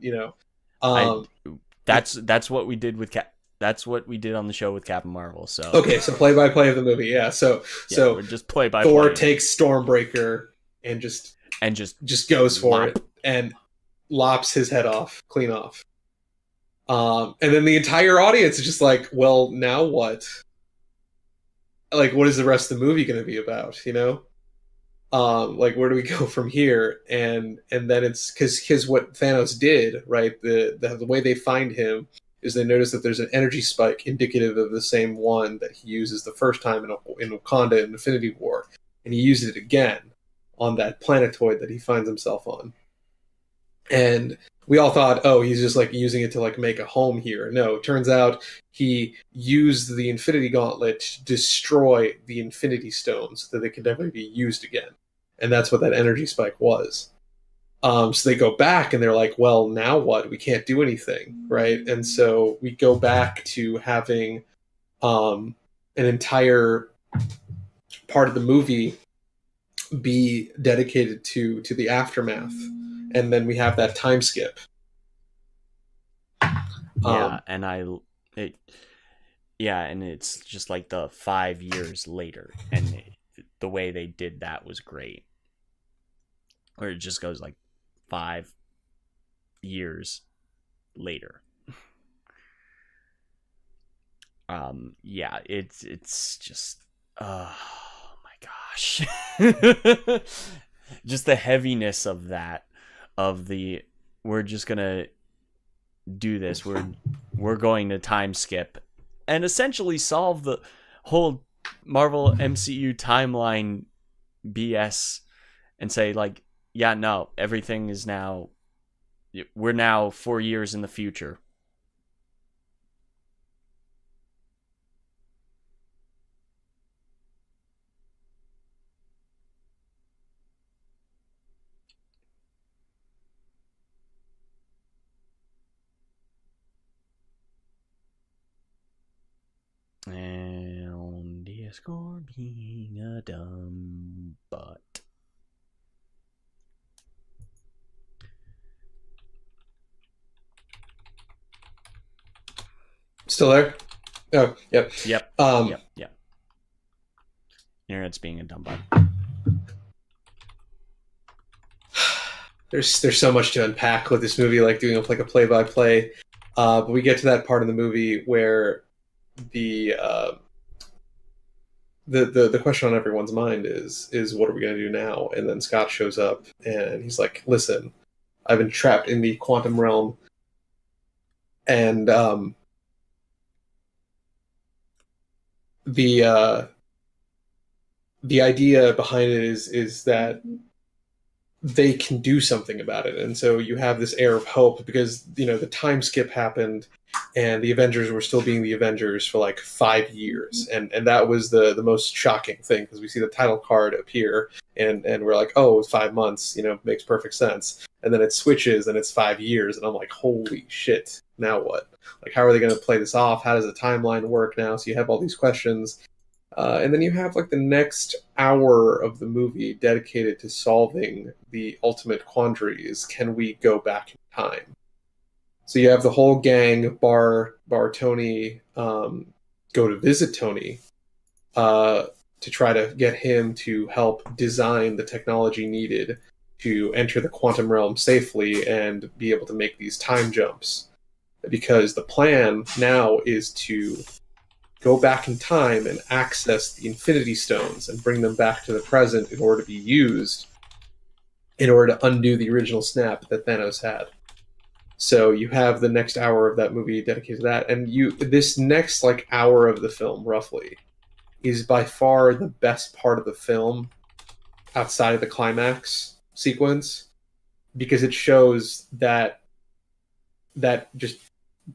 that's what we did with That's what we did on the show with Captain Marvel. So okay, so play-by-play of the movie, yeah. So we're just play-by-play. Thor takes Stormbreaker and just goes for it and lops his head off, clean off. And then the entire audience is just like, well, now what? Like, what is the rest of the movie going to be about? You know, like, where do we go from here? And then it's because what Thanos did, right? The way they find him is they notice that there's an energy spike indicative of the same one that he uses the first time in Wakanda in Infinity War, and he uses it again on that planetoid that he finds himself on. And we all thought, oh, he's just like using it to like make a home here. No, it turns out he used the Infinity Gauntlet to destroy the Infinity Stones so that they could never be used again. And that's what that energy spike was. So they go back and they're like, well, now what? We can't do anything, right? And so we go back to having an entire part of the movie be dedicated to the aftermath, and then we have that time skip. Yeah, and it's just like the 5 years later, and the way they did that was great. Or it just goes like 5 years later. Yeah, it's just, oh my gosh. Just the heaviness of that, we're just gonna do this. We're going to time skip and essentially solve the whole Marvel MCU timeline BS and say like, yeah, no, everything is now, we're now 4 years in the future. And Discord being a dumb butt. Still there? Oh, yep. Yep. Yep. Internet's being a dumb butt. There's so much to unpack with this movie, like doing like a play-by-play. But we get to that part of the movie where the question on everyone's mind is what are we going to do now? And then Scott shows up and he's like, listen, I've been trapped in the quantum realm, and the idea behind it is that they can do something about it. And so you have this air of hope because, you know, the time skip happened and the Avengers were still being the Avengers for like 5 years. And that was the most shocking thing, because we see the title card appear and we're like, oh, it's 5 months, you know, makes perfect sense. And then it switches and it's 5 years. And I'm like, holy shit, now what? Like, how are they going to play this off? How does the timeline work now? So you have all these questions. And then you have like the next hour of the movie dedicated to solving the ultimate quandary: is can we go back in time? So you have the whole gang, bar Tony, go to visit Tony to try to get him to help design the technology needed to enter the quantum realm safely and be able to make these time jumps. Because the plan now is to go back in time and access the Infinity Stones and bring them back to the present in order to be used in order to undo the original snap that Thanos had. So you have the next hour of that movie dedicated to that, and this next like hour of the film roughly is by far the best part of the film outside of the climax sequence, because it shows that just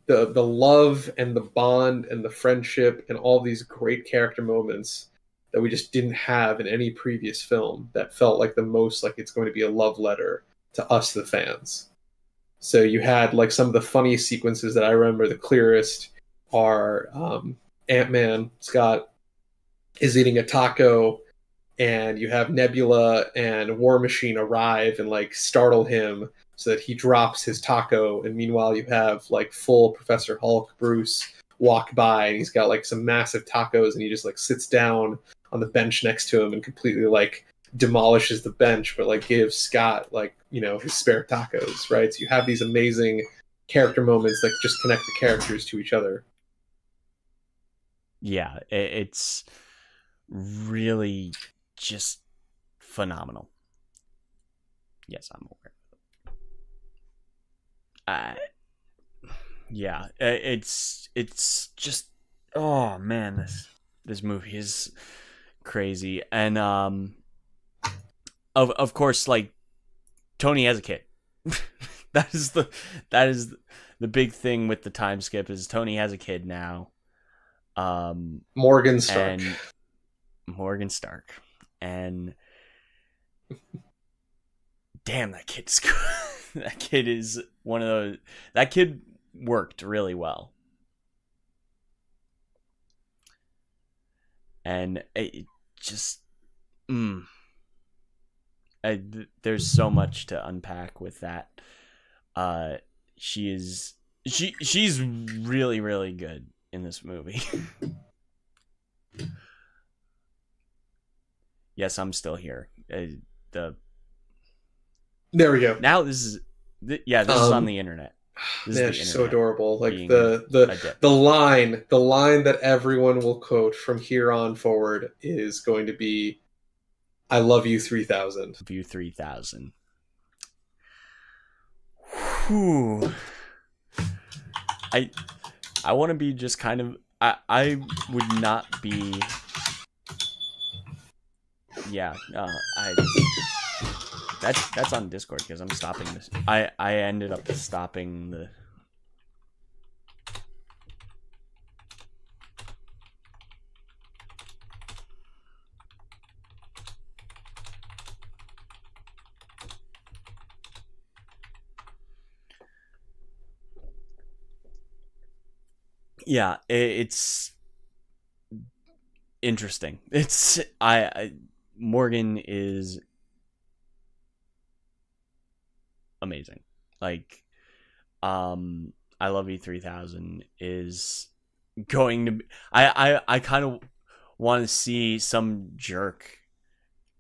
the love and the bond and the friendship and all these great character moments that we just didn't have in any previous film, that felt like the most like it's going to be a love letter to us, the fans. So you had like some of the funniest sequences that I remember the clearest are Ant-Man, Scott, is eating a taco, and you have Nebula and War Machine arrive and like startle him so that he drops his taco, and meanwhile you have like full Professor Hulk Bruce walk by, and he's got like some massive tacos, and he just like sits down on the bench next to him and completely like demolishes the bench, but like gives Scott like, you know, his spare tacos, right? So you have these amazing character moments that just connect the characters to each other. Yeah, it's really just phenomenal. Yes, I'm aware. Yeah, it's just, oh man, this movie is crazy. And of course, like, Tony has a kid. that is the big thing with the time skip, is Tony has a kid now. Morgan Stark. And Morgan Stark. And damn, that kid's good. That kid is one of those. That kid worked really well. And it just, there's so much to unpack with that. She's really, really good in this movie. Yes, I'm still here. There we go. Now this is on the internet. Yeah, she's so adorable. Like the line that everyone will quote from here on forward is going to be, "I love you 3000." View 3000. Whew. I want to be just kind of. I would not be. Yeah. That's on Discord, because I'm stopping this. I ended up stopping the. Yeah, it's interesting. It's Morgan is amazing. Like, I Love You 3000 is going to be, I kind of want to see some jerk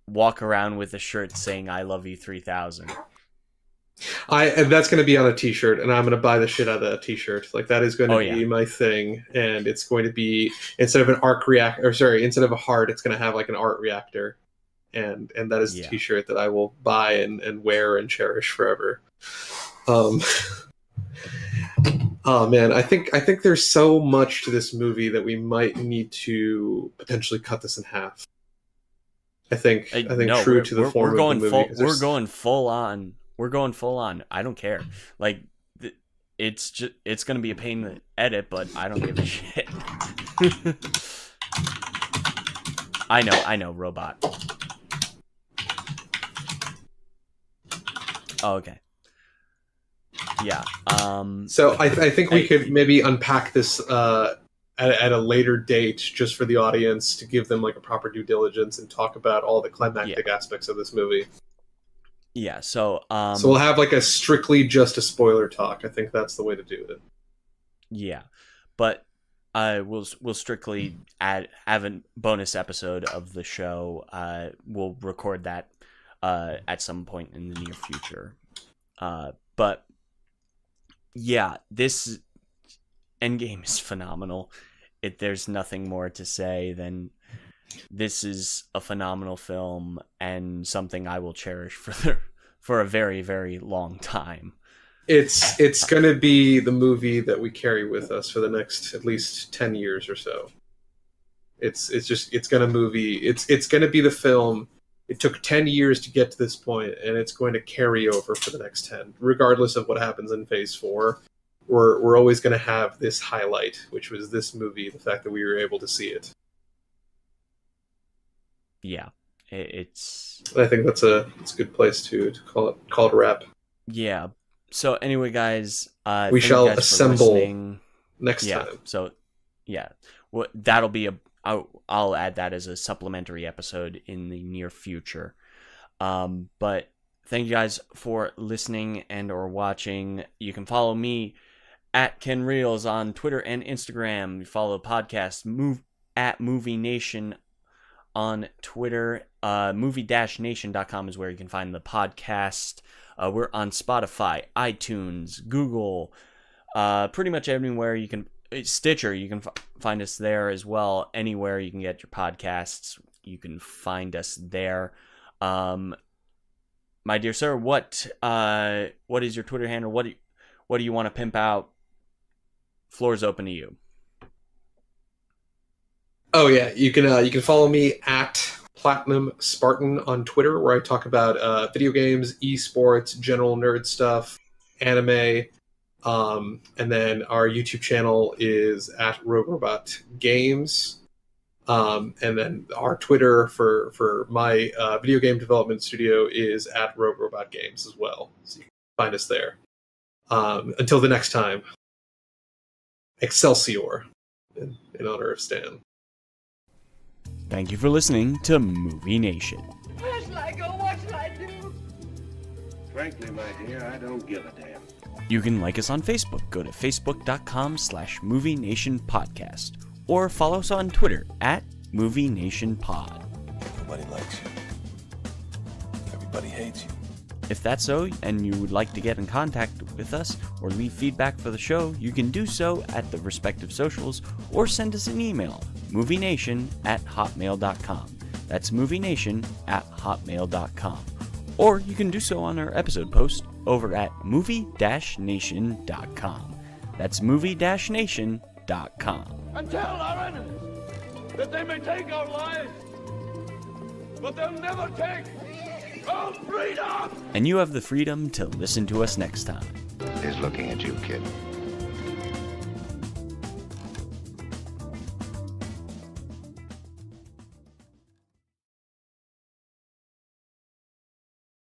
walk around with a shirt saying "I Love You 3000." And that's going to be on a t-shirt, and I'm going to buy the shit out of that t-shirt. Like, that is going to be my thing, and it's going to be, instead of an arc reactor, or sorry, instead of a heart, it's going to have like an art reactor. And that is the t-shirt that I will buy and wear and cherish forever. Oh man, I think there's so much to this movie that we might need to potentially cut this in half. I think true to the form of the movie. We're going full on. We're going full on. I don't care. Like, it's going to be a pain to edit, but I don't give a shit. I know, robot. Oh, okay. Yeah. So I think we could maybe unpack this at a later date, just for the audience, to give them like a proper due diligence and talk about all the climactic aspects of this movie. Yeah. So we'll have like a strictly just a spoiler talk. I think that's the way to do it. Yeah, but we'll strictly have a bonus episode of the show. We'll record that at some point in the near future. But yeah, this Endgame is phenomenal. There's nothing more to say than this is a phenomenal film and something I will cherish for a very, very long time. It's going to be the movie that we carry with us for the next at least 10 years or so. It's going to be the film. It took 10 years to get to this point, and it's going to carry over for the next 10. Regardless of what happens in Phase 4, we're always going to have this highlight, which was this movie, the fact that we were able to see it. Yeah, I think that's a good place to call it a wrap. Yeah. So anyway, guys, we shall assemble next time. So yeah, that'll be I'll add that as a supplementary episode in the near future. But thank you guys for listening and or watching. You can follow me at Ken Reels on Twitter and Instagram. You follow the podcast at Movie Nation on Twitter. Movie-nation.com is where you can find the podcast. We're on Spotify, iTunes, Google, Pretty much anywhere you can. Stitcher, you can find us there as well. Anywhere you can get your podcasts, you can find us there. My dear sir, what is your Twitter handle? What do you want to pimp out? Floor's open to you. Oh yeah, you can follow me at Platinum Spartan on Twitter, where I talk about video games, esports, general nerd stuff, anime, and then our YouTube channel is at Rogue Robot Games, and then our Twitter for my video game development studio is at Rogue Robot Games as well. So you can find us there. Until the next time, Excelsior, in honor of Stan. Thank you for listening to Movie Nation. Where shall I go? What shall I do? Frankly, my dear, I don't give a damn. You can like us on Facebook. Go to facebook.com/Movie Nation Podcast, or follow us on Twitter at Movie Nation Pod. Nobody likes you. Everybody hates you. If that's so, and you would like to get in contact with us or leave feedback for the show, you can do so at the respective socials or send us an email, movienation@hotmail.com. That's movienation@hotmail.com. Or you can do so on our episode post over at movie-nation.com. That's movie-nation.com. And tell our enemies that they may take our lives, but they'll never take our freedom! And you have the freedom to listen to us next time. Is looking at you, kid.